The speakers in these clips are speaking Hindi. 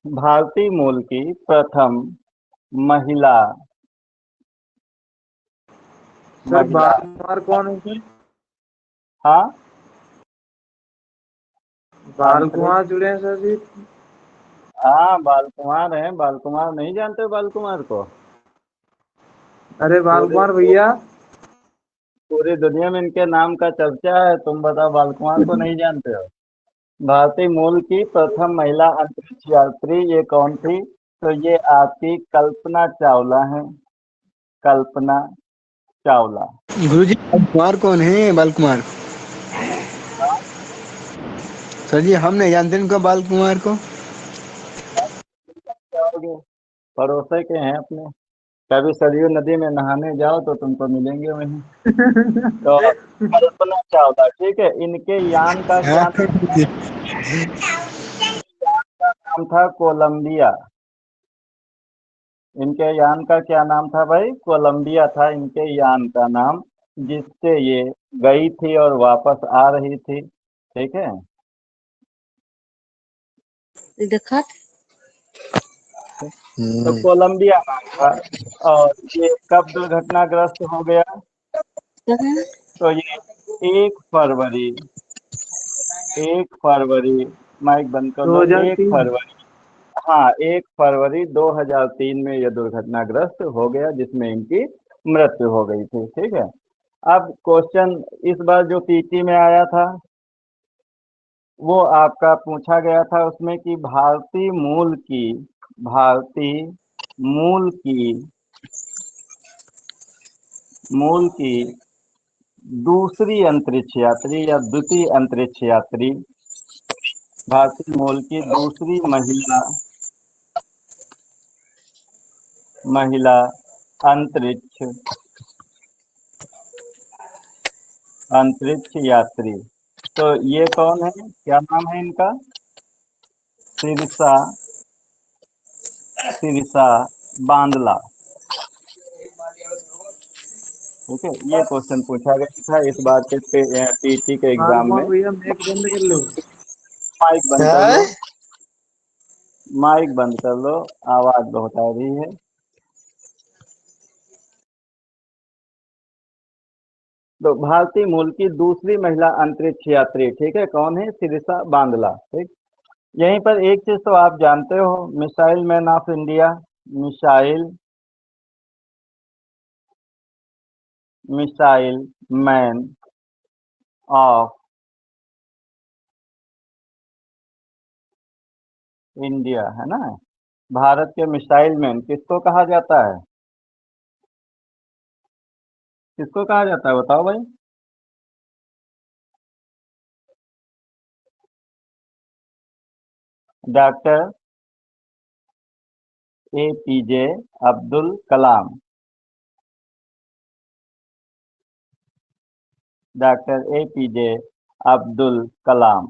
भारतीय मूल की प्रथम महिला सर महिला बाल कुमार कौन है सर? हाँ बाल अंतरिक्ष। कुमार जुड़े हैं सर जी। हाँ बाल कुमार हैं। बाल कुमार नहीं जानते हो बाल कुमार को? अरे बाल पूरे कुमार भैया। पूरी दुनिया में इनके नाम का चर्चा है, तुम बताओ बाल कुमार को नहीं जानते हो? भारतीय मूल की प्रथम महिला अंतरिक्ष यात्री ये कौन थी? तो ये आपकी कल्पना चावला है। कल्पना चावला। गुरुजी बाल कुमार कौन है? बाल कुमार सर जी हम नहीं जानते इनका बाल कुमार को। जाओगे, पड़ोसे के हैं अपने। कभी सरयू नदी में नहाने जाओ तो तुमको मिलेंगे वहीं। तो कल्पना चावला, ठीक है। इनके यान का हाँ क्या नाम था? कोलंबिया। इनके यान का क्या नाम था भाई? कोलंबिया था इनके यान का नाम, जिससे ये गई थी और वापस आ रही थी, ठीक है। देखा तो कोलंबिया नाम था। और ये कब दुर्घटनाग्रस्त हो गया? तो ये 1 फरवरी, 1 फरवरी, माइक बंद कर दो लो। हजार एक तीन फरवरी हाँ 1 फरवरी 2003 में यह दुर्घटनाग्रस्त हो गया, जिसमें इनकी मृत्यु हो गई थी, ठीक है। अब क्वेश्चन इस बार जो पीटी में आया था, वो आपका पूछा गया था उसमें कि भारतीय मूल की मूल की दूसरी अंतरिक्ष यात्री या द्वितीय अंतरिक्ष यात्री, भारतीय मूल की दूसरी महिला अंतरिक्ष अंतरिक्ष यात्री। तो ये कौन है? क्या नाम है इनका? सिरसा सिरसा बांदला, ठीक है। ये क्वेश्चन पूछा गया था इस बार के पीटी के बाल एग्जाम कुमार में। भैया मैच बंद कर लो। माइक बंद कर लो। हाँ? माइक बंद कर लो, आवाज बहुत आ रही है। तो भारतीय मूल की दूसरी महिला अंतरिक्ष यात्री, ठीक है, कौन है? सिरिसा बांदला, ठीक। यहीं पर एक चीज तो आप जानते हो, missile man of India. Missile missile man of India, है ना। भारत के मिसाइल मैन किसको कहा जाता है? किसको कहा जाता है बताओ भाई? डॉक्टर APJ अब्दुल कलाम। डॉक्टर APJ अब्दुल कलाम,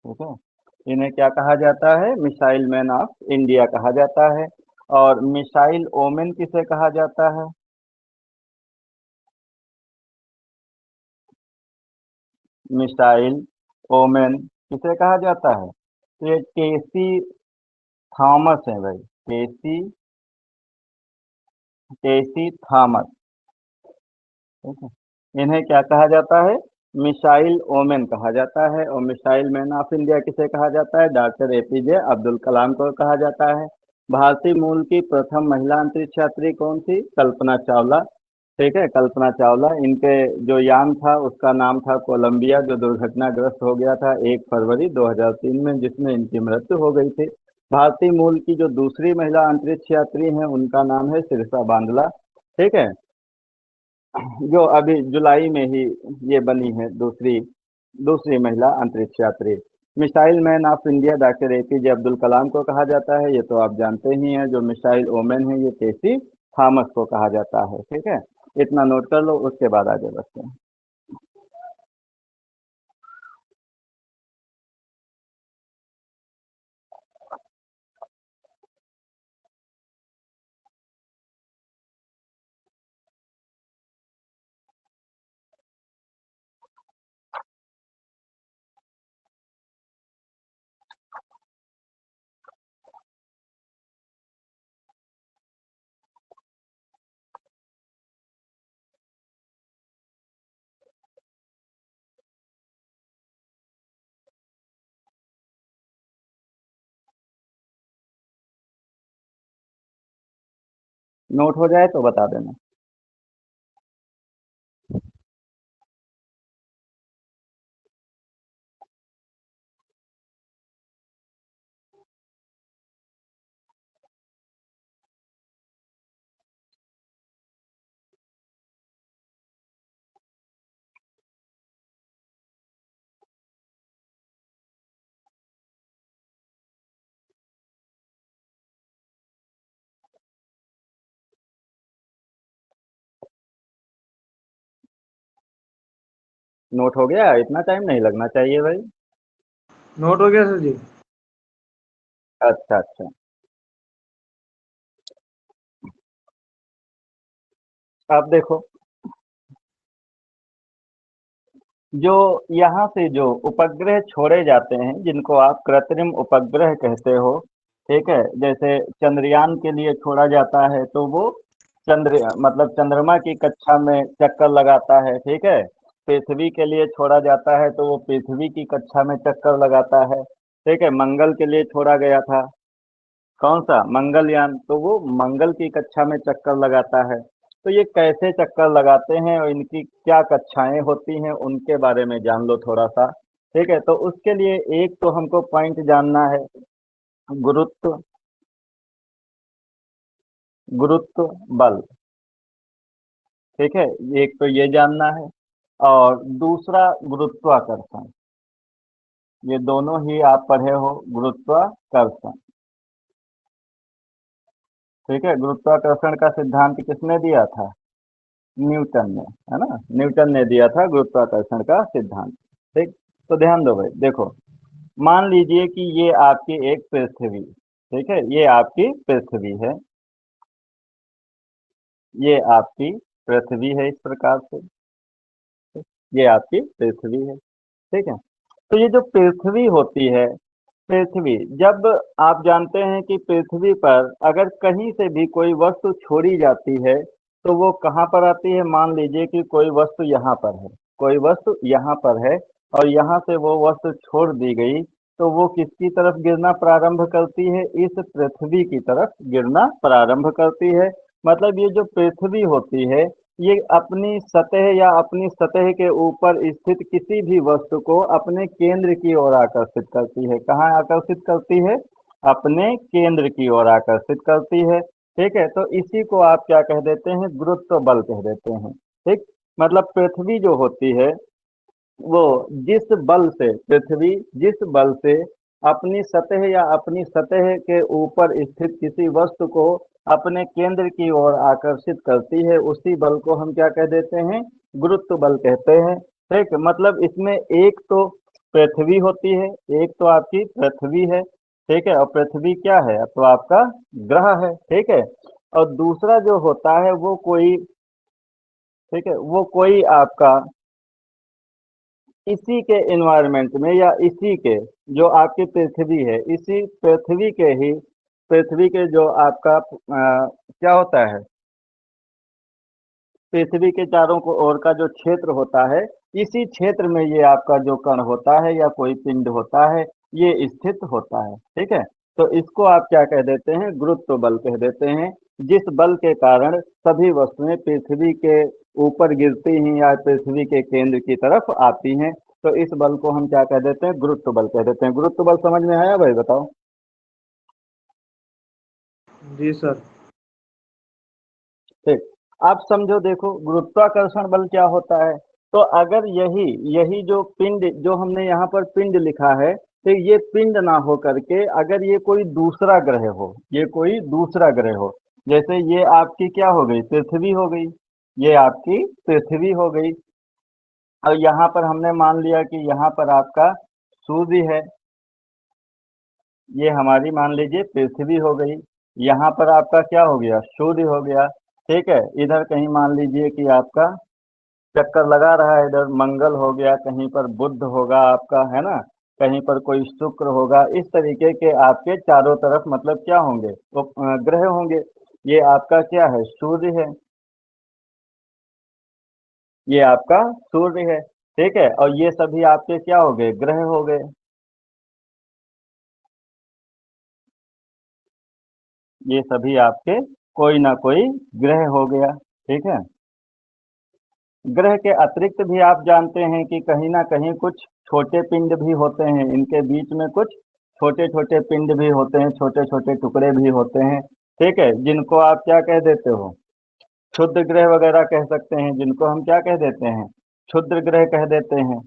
ठीक है। इन्हें क्या कहा जाता है? मिसाइल मैन ऑफ इंडिया कहा जाता है। और मिसाइल ओमेन किसे कहा जाता है? मिसाइल ओमेन किसे कहा जाता है? तो ये केसी थॉमस है भाई। केसी थॉमस, ठीक है। इन्हें क्या कहा जाता है? मिसाइल ओमेन कहा जाता है। और मिसाइल मैन ऑफ इंडिया किसे कहा जाता है? डॉक्टर APJ अब्दुल कलाम को कहा जाता है। भारतीय मूल की प्रथम महिला अंतरिक्ष यात्री कौन थी? कल्पना चावला, ठीक है। कल्पना चावला, इनके जो यान था उसका नाम था कोलंबिया, जो दुर्घटनाग्रस्त हो गया था 1 फरवरी 2003 में, जिसमें इनकी मृत्यु हो गई थी। भारतीय मूल की जो दूसरी महिला अंतरिक्ष यात्री हैं उनका नाम है सिरसा बांदला, ठीक है। जो अभी जुलाई में ही ये बनी है दूसरी दूसरी महिला अंतरिक्ष यात्री। Missile man of India doctor APJ Abdul Kalam को कहा जाता है, ये तो आप जानते ही हैं। जो मिसाइल ओमेन है ये केसी थॉमस को कहा जाता है, ठीक है। इतना नोट कर लो, उसके बाद आगे बढ़ते हैं। नोट हो जाए तो बता देना। नोट हो गया, इतना टाइम नहीं लगना चाहिए भाई। नोट हो गया सर जी। अच्छा अच्छा। अब देखो, जो यहाँ से जो उपग्रह छोड़े जाते हैं जिनको आप कृत्रिम उपग्रह कहते हो, ठीक है, जैसे चंद्रयान के लिए छोड़ा जाता है तो वो मतलब चंद्रमा की कक्षा में चक्कर लगाता है, ठीक है। पृथ्वी के लिए छोड़ा जाता है तो वो पृथ्वी की कक्षा में चक्कर लगाता है, ठीक है। मंगल के लिए छोड़ा गया था, कौन सा, मंगलयान, तो वो मंगल की कक्षा में चक्कर लगाता है। तो ये कैसे चक्कर लगाते हैं और इनकी क्या कक्षाएं होती हैं उनके बारे में जान लो थोड़ा सा, ठीक है। तो उसके लिए एक तो हमको पॉइंट जानना है, गुरुत्व, गुरुत्व बल, ठीक है। एक तो ये जानना है, और दूसरा गुरुत्वाकर्षण। ये दोनों ही आप पढ़े हो, गुरुत्वाकर्षण, ठीक है। गुरुत्वाकर्षण का सिद्धांत किसने दिया था, न्यूटन ने, है ना। न्यूटन ने दिया था गुरुत्वाकर्षण का सिद्धांत, ठीक। तो ध्यान दो भाई, देखो, मान लीजिए कि ये आपकी एक पृथ्वी, ठीक है, ये आपकी पृथ्वी है, ये आपकी पृथ्वी है इस प्रकार से, ये आपकी पृथ्वी है, ठीक है। तो ये जो पृथ्वी होती है, पृथ्वी, जब आप जानते हैं कि पृथ्वी पर अगर कहीं से भी कोई वस्तु छोड़ी जाती है तो वो कहाँ पर आती है, मान लीजिए कि कोई वस्तु यहाँ पर है, कोई वस्तु यहाँ पर है, और यहाँ से वो वस्तु छोड़ दी गई, तो वो किसकी तरफ गिरना प्रारंभ करती है, इस पृथ्वी की तरफ गिरना प्रारंभ करती है। मतलब ये जो पृथ्वी होती है, ये अपनी सतह या अपनी सतह के ऊपर स्थित किसी भी वस्तु को अपने केंद्र की ओर आकर्षित करती है। कहाँ आकर्षित करती है, अपने केंद्र की ओर आकर्षित करती है, ठीक है। तो इसी को आप क्या कह देते हैं, गुरुत्व बल कह देते हैं, ठीक। मतलब पृथ्वी जो होती है वो जिस बल से, पृथ्वी जिस बल से अपनी सतह या अपनी सतह के ऊपर स्थित किसी वस्तु को अपने केंद्र की ओर आकर्षित करती है, उसी बल को हम क्या कह देते हैं, गुरुत्व बल कहते हैं, ठीक। मतलब इसमें एक तो पृथ्वी होती है, एक तो आपकी पृथ्वी है, ठीक है, और पृथ्वी क्या है, तो आपका ग्रह है, ठीक है। और दूसरा जो होता है वो कोई, ठीक है, वो कोई आपका इसी के एनवायरनमेंट में या इसी के, जो आपकी पृथ्वी है, इसी पृथ्वी के ही, पृथ्वी के जो आपका क्या होता है, पृथ्वी के चारों को ओर का जो क्षेत्र होता है, इसी क्षेत्र में ये आपका जो कण होता है या कोई पिंड होता है, ये स्थित होता है, ठीक है। तो इसको आप क्या कह देते हैं, गुरुत्व बल कह देते हैं। जिस बल के कारण सभी वस्तुएं पृथ्वी के ऊपर गिरती हैं या पृथ्वी के केंद्र की तरफ आती हैं, तो इस बल को हम क्या कह देते हैं, गुरुत्व बल कह देते हैं। गुरुत्व बल समझ में आया भाई, बताओ। जी सर। ठीक, आप समझो, देखो गुरुत्वाकर्षण बल क्या होता है। तो अगर यही यही जो पिंड, जो हमने यहाँ पर पिंड लिखा है, तो ये पिंड ना हो करके अगर ये कोई दूसरा ग्रह हो, ये कोई दूसरा ग्रह हो, जैसे ये आपकी क्या हो गई, पृथ्वी हो गई, ये आपकी पृथ्वी हो गई, और यहाँ पर हमने मान लिया कि यहाँ पर आपका सूर्य है, ये हमारी मान लीजिए पृथ्वी हो गई, यहाँ पर आपका क्या हो गया, सूर्य हो गया, ठीक है। इधर कहीं मान लीजिए कि आपका चक्कर लगा रहा है, इधर मंगल हो गया, कहीं पर बुध होगा आपका, है ना, कहीं पर कोई शुक्र होगा, इस तरीके के आपके चारों तरफ मतलब क्या होंगे, तो ग्रह होंगे। ये आपका क्या है, सूर्य है, ये आपका सूर्य है, ठीक है। और ये सभी आपके क्या हो गए, ग्रह हो गए, ये सभी आपके कोई ना कोई ग्रह हो गया। ठीक है, ग्रह के अतिरिक्त भी आप जानते हैं कि कहीं ना कहीं कुछ छोटे पिंड भी होते हैं, इनके बीच में कुछ छोटे छोटे पिंड भी होते हैं, छोटे छोटे टुकड़े भी होते हैं। ठीक है, जिनको आप क्या कह देते हो, क्षुद्र ग्रह वगैरह कह सकते हैं, जिनको हम क्या कह देते हैं, क्षुद्र ग्रह कह देते हैं।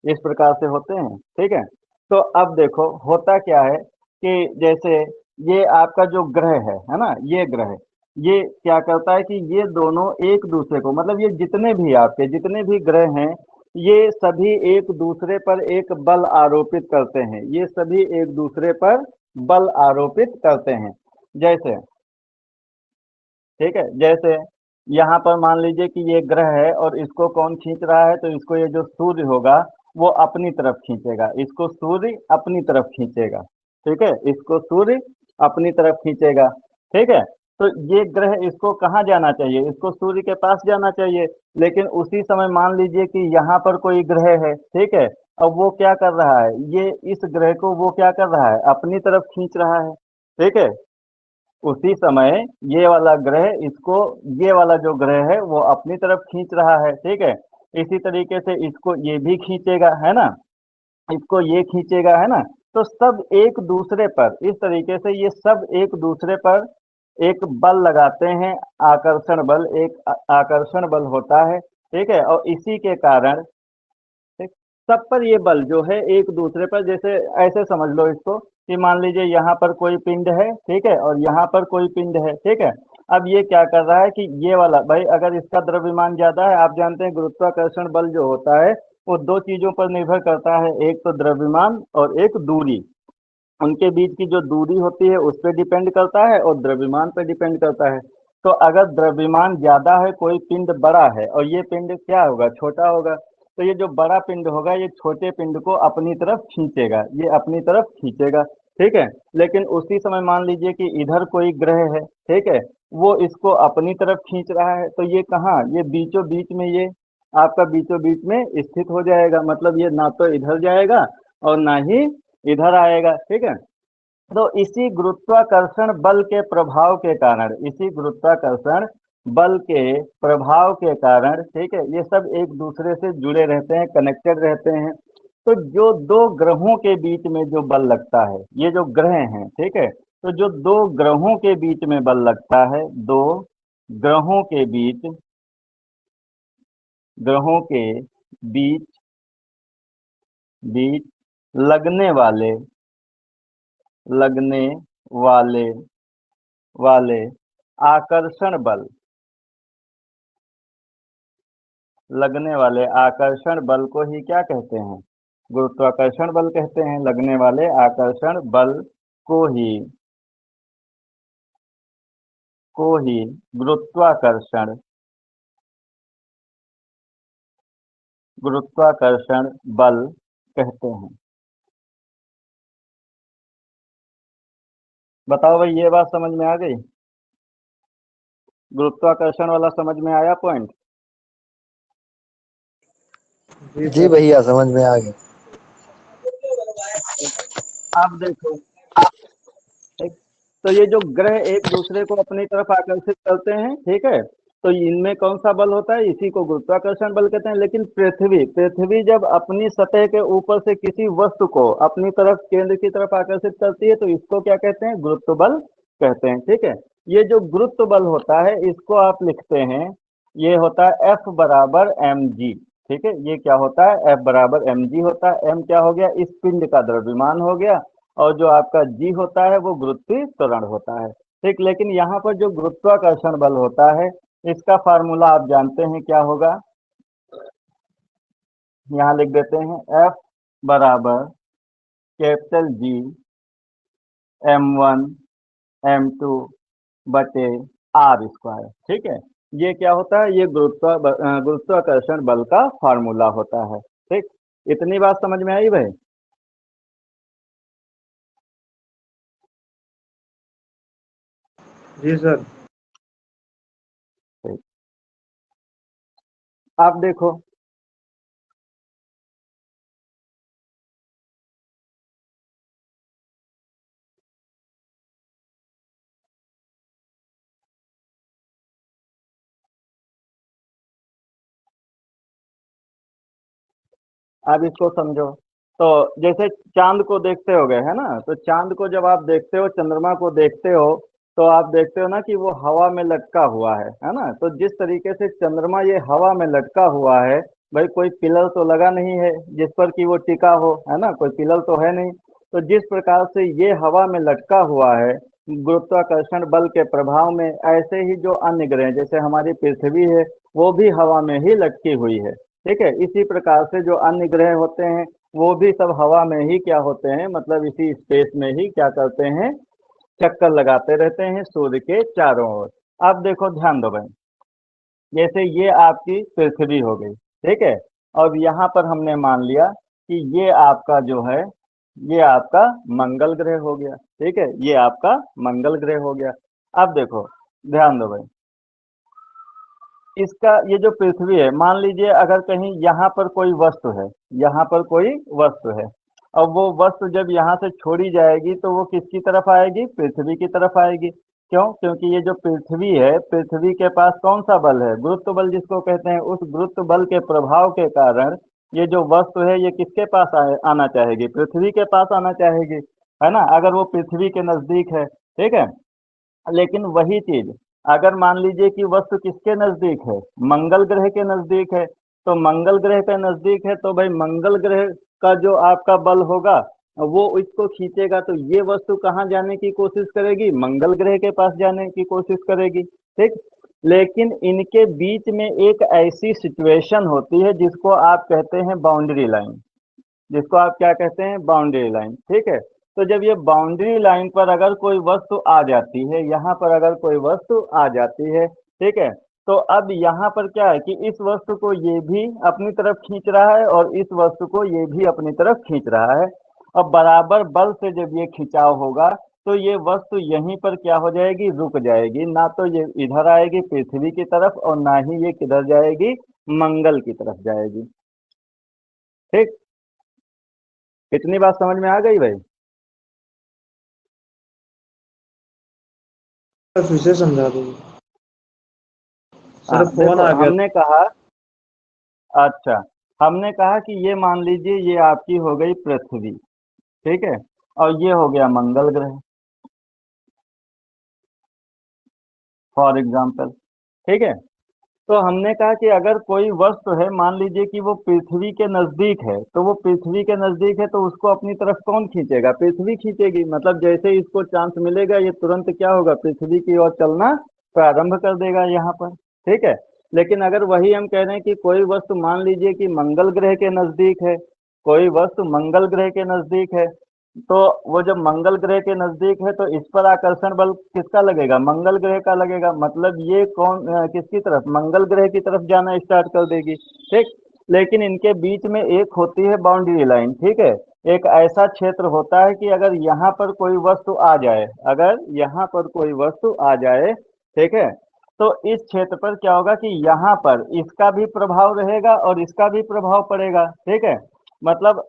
इस प्रकार से होते हैं। ठीक है, तो अब देखो होता क्या है कि जैसे ये आपका जो ग्रह है ना, ये ग्रह ये क्या करता है कि ये दोनों एक दूसरे को, मतलब ये जितने भी आपके जितने भी ग्रह हैं, ये सभी एक दूसरे पर एक बल आरोपित करते हैं, ये सभी एक दूसरे पर बल आरोपित करते हैं। जैसे, ठीक है, जैसे यहाँ पर मान लीजिए कि ये ग्रह है और इसको कौन खींच रहा है, तो इसको ये जो सूर्य होगा वो अपनी तरफ खींचेगा, इसको सूर्य अपनी तरफ खींचेगा। ठीक है, इसको सूर्य अपनी तरफ खींचेगा। ठीक है, तो ये ग्रह इसको कहाँ जाना चाहिए, इसको सूर्य के पास जाना चाहिए। लेकिन उसी समय मान लीजिए कि यहाँ पर कोई ग्रह है। ठीक है, अब वो क्या कर रहा है, ये इस ग्रह को वो क्या कर रहा है, अपनी तरफ खींच रहा है। ठीक है, उसी समय ये वाला ग्रह इसको, ये वाला जो ग्रह है वो अपनी तरफ खींच रहा है। ठीक है, इसी तरीके से इसको ये भी खींचेगा, है ना, इसको ये खींचेगा, है ना। तो सब एक दूसरे पर, इस तरीके से ये सब एक दूसरे पर एक बल लगाते हैं, आकर्षण बल, एक आकर्षण बल होता है। ठीक है, और इसी के कारण, ठीक, सब पर ये बल जो है एक दूसरे पर, जैसे ऐसे समझ लो इसको कि मान लीजिए यहाँ पर कोई पिंड है। ठीक है, और यहाँ पर कोई पिंड है। ठीक है, अब ये क्या कर रहा है कि ये वाला भाई अगर इसका द्रव्यमान ज्यादा है, आप जानते हैं गुरुत्वाकर्षण बल जो होता है वो दो चीजों पर निर्भर करता है, एक तो द्रव्यमान और एक दूरी। उनके बीच की जो दूरी होती है उस पर डिपेंड करता है और द्रव्यमान पर डिपेंड करता है। तो अगर द्रव्यमान ज्यादा है, कोई पिंड बड़ा है और ये पिंड क्या होगा, छोटा होगा, तो ये जो बड़ा पिंड होगा ये छोटे पिंड को अपनी तरफ खींचेगा, ये अपनी तरफ खींचेगा। ठीक है, लेकिन उसी समय मान लीजिए कि इधर कोई ग्रह है। ठीक है, वो इसको अपनी तरफ खींच रहा है, तो ये कहाँ, ये बीचों बीच में, ये आपका बीचों बीच में स्थित हो जाएगा, मतलब ये ना तो इधर जाएगा और ना ही इधर आएगा। ठीक है, तो इसी गुरुत्वाकर्षण बल के प्रभाव के कारण, इसी गुरुत्वाकर्षण बल के प्रभाव के कारण, ठीक है, ये सब एक दूसरे से जुड़े रहते हैं, कनेक्टेड रहते हैं। तो जो दो ग्रहों के बीच में जो बल लगता है, ये जो ग्रह हैं, ठीक है, तो जो दो ग्रहों के बीच में बल लगता है, दो ग्रहों के बीच, ग्रहों के बीच बीच लगने वाले, लगने वाले वाले आकर्षण बल, लगने वाले आकर्षण बल को ही क्या कहते हैं, गुरुत्वाकर्षण बल कहते हैं। लगने वाले आकर्षण बल को ही, को ही गुरुत्वाकर्षण, गुरुत्वाकर्षण बल कहते हैं। बताओ भाई, ये बात समझ में आ गई, गुरुत्वाकर्षण वाला समझ में आया पॉइंट। जी जी सर। भैया समझ में आ गया। आप देखो, ठीक, तो ये जो ग्रह एक दूसरे को अपनी तरफ आकर्षित करते हैं, ठीक है, तो इनमें कौन सा बल होता है, इसी को गुरुत्वाकर्षण बल कहते हैं। लेकिन पृथ्वी, पृथ्वी जब अपनी सतह के ऊपर से किसी वस्तु को अपनी तरफ, केंद्र की तरफ आकर्षित करती है, तो इसको क्या कहते हैं, गुरुत्व बल कहते हैं। ठीक है, ये जो गुरुत्व बल होता है इसको आप लिखते हैं, ये होता है F बराबर mg। ठीक है, ये क्या होता है, F बराबर mg होता है। m क्या हो गया, इस पिंड का द्रव्यमान हो गया, और जो आपका जी होता है वो गुरुत्वीय त्वरण होता है। ठीक, लेकिन यहाँ पर जो गुरुत्वाकर्षण बल होता है इसका फार्मूला आप जानते हैं क्या होगा, यहाँ लिख देते हैं, F बराबर कैपिटल जी m1 m2 बटे आर स्क्वायर। ठीक है, ये क्या होता है, ये गुरुत्वाकर्षण बल का फार्मूला होता है। ठीक, इतनी बात समझ में आई भाई। जी सर। ठीक, आप देखो, आप इसको समझो। तो जैसे चांद को देखते हो गए है ना, तो चांद को जब आप देखते हो, चंद्रमा को देखते हो, तो आप देखते हो ना कि वो हवा में लटका हुआ है ना। तो जिस तरीके से चंद्रमा ये हवा में लटका हुआ है, भाई कोई पिलर तो लगा नहीं है जिस पर कि वो टिका हो, है ना, कोई पिलर तो है नहीं। तो जिस प्रकार से ये हवा में लटका हुआ है गुरुत्वाकर्षण बल के प्रभाव में, ऐसे ही जो अन्य ग्रह जैसे हमारी पृथ्वी है, वो भी हवा में ही लटकी हुई है। ठीक है, इसी प्रकार से जो अन्य ग्रह होते हैं वो भी सब हवा में ही क्या होते हैं, मतलब इसी स्पेस में ही क्या करते हैं, चक्कर लगाते रहते हैं सूर्य के चारों ओर। अब देखो ध्यान दो भाई, जैसे ये आपकी पृथ्वी हो गई, ठीक है, और यहाँ पर हमने मान लिया कि ये आपका जो है, ये आपका मंगल ग्रह हो गया। ठीक है, ये आपका मंगल ग्रह हो गया। अब देखो ध्यान दो भाई, इसका ये जो पृथ्वी है, मान लीजिए अगर कहीं यहाँ पर कोई वस्तु है, यहाँ पर कोई वस्तु है, अब वो वस्तु जब यहाँ से छोड़ी जाएगी तो वो किसकी तरफ आएगी, पृथ्वी की तरफ आएगी। क्यों? क्योंकि ये जो पृथ्वी है, पृथ्वी के पास कौन सा बल है, गुरुत्व बल जिसको कहते हैं। उस गुरुत्व बल के प्रभाव के कारण ये जो वस्तु है ये किसके पास आना चाहेगी, पृथ्वी के पास आना चाहेगी, है ना, अगर वो पृथ्वी के नजदीक है। ठीक है, लेकिन वही चीज अगर मान लीजिए कि वस्तु किसके नजदीक है, मंगल ग्रह के नजदीक है, तो मंगल ग्रह के नजदीक है तो भाई मंगल ग्रह का जो आपका बल होगा वो इसको खींचेगा, तो ये वस्तु कहाँ जाने की कोशिश करेगी, मंगल ग्रह के पास जाने की कोशिश करेगी। ठीक, लेकिन इनके बीच में एक ऐसी सिचुएशन होती है जिसको आप कहते हैं बाउंड्री लाइन, जिसको आप क्या कहते हैं, बाउंड्री लाइन। ठीक है, तो जब ये बाउंड्री लाइन पर अगर कोई वस्तु आ जाती है, यहाँ पर अगर कोई वस्तु आ जाती है, ठीक है, तो अब यहाँ पर क्या है कि इस वस्तु को ये भी अपनी तरफ खींच रहा है और इस वस्तु को ये भी अपनी तरफ खींच रहा है। अब बराबर बल से जब ये खिंचाव होगा तो ये वस्तु यहीं पर क्या हो जाएगी, रुक जाएगी, ना तो ये इधर आएगी पृथ्वी की तरफ और ना ही ये किधर जाएगी, मंगल की तरफ जाएगी। ठीक, कितनी बात समझ में आ गई भाई? सर फिर से समझा दीजिए। हाँ सर फोन देखो आ गया। हमने कहा, अच्छा, हमने कहा कि ये मान लीजिए ये आपकी हो गई पृथ्वी, ठीक है, और ये हो गया मंगल ग्रह फॉर एग्जाम्पल। ठीक है, तो हमने कहा कि अगर कोई वस्तु है, मान लीजिए कि वो पृथ्वी के नजदीक है, तो वो पृथ्वी के नजदीक है तो उसको अपनी तरफ कौन खींचेगा, पृथ्वी खींचेगी। मतलब जैसे ही इसको चांस मिलेगा ये तुरंत क्या होगा, पृथ्वी की ओर चलना प्रारंभ कर देगा यहाँ पर। ठीक है, लेकिन अगर वही हम कह रहे हैं कि कोई वस्तु मान लीजिए कि मंगल ग्रह के नजदीक है, कोई वस्तु मंगल ग्रह के नजदीक है, तो वो जब मंगल ग्रह के नजदीक है तो इस पर आकर्षण बल किसका लगेगा, मंगल ग्रह का लगेगा। मतलब ये कौन किसकी तरफ, मंगल ग्रह की तरफ जाना स्टार्ट कर देगी। ठीक, लेकिन इनके बीच में एक होती है बाउंड्री लाइन। ठीक है, एक ऐसा क्षेत्र होता है कि अगर यहाँ पर कोई वस्तु आ जाए, अगर यहाँ पर कोई वस्तु आ जाए, ठीक है, तो इस क्षेत्र पर क्या होगा कि यहाँ पर इसका भी प्रभाव रहेगा और इसका भी प्रभाव पड़ेगा। ठीक है, मतलब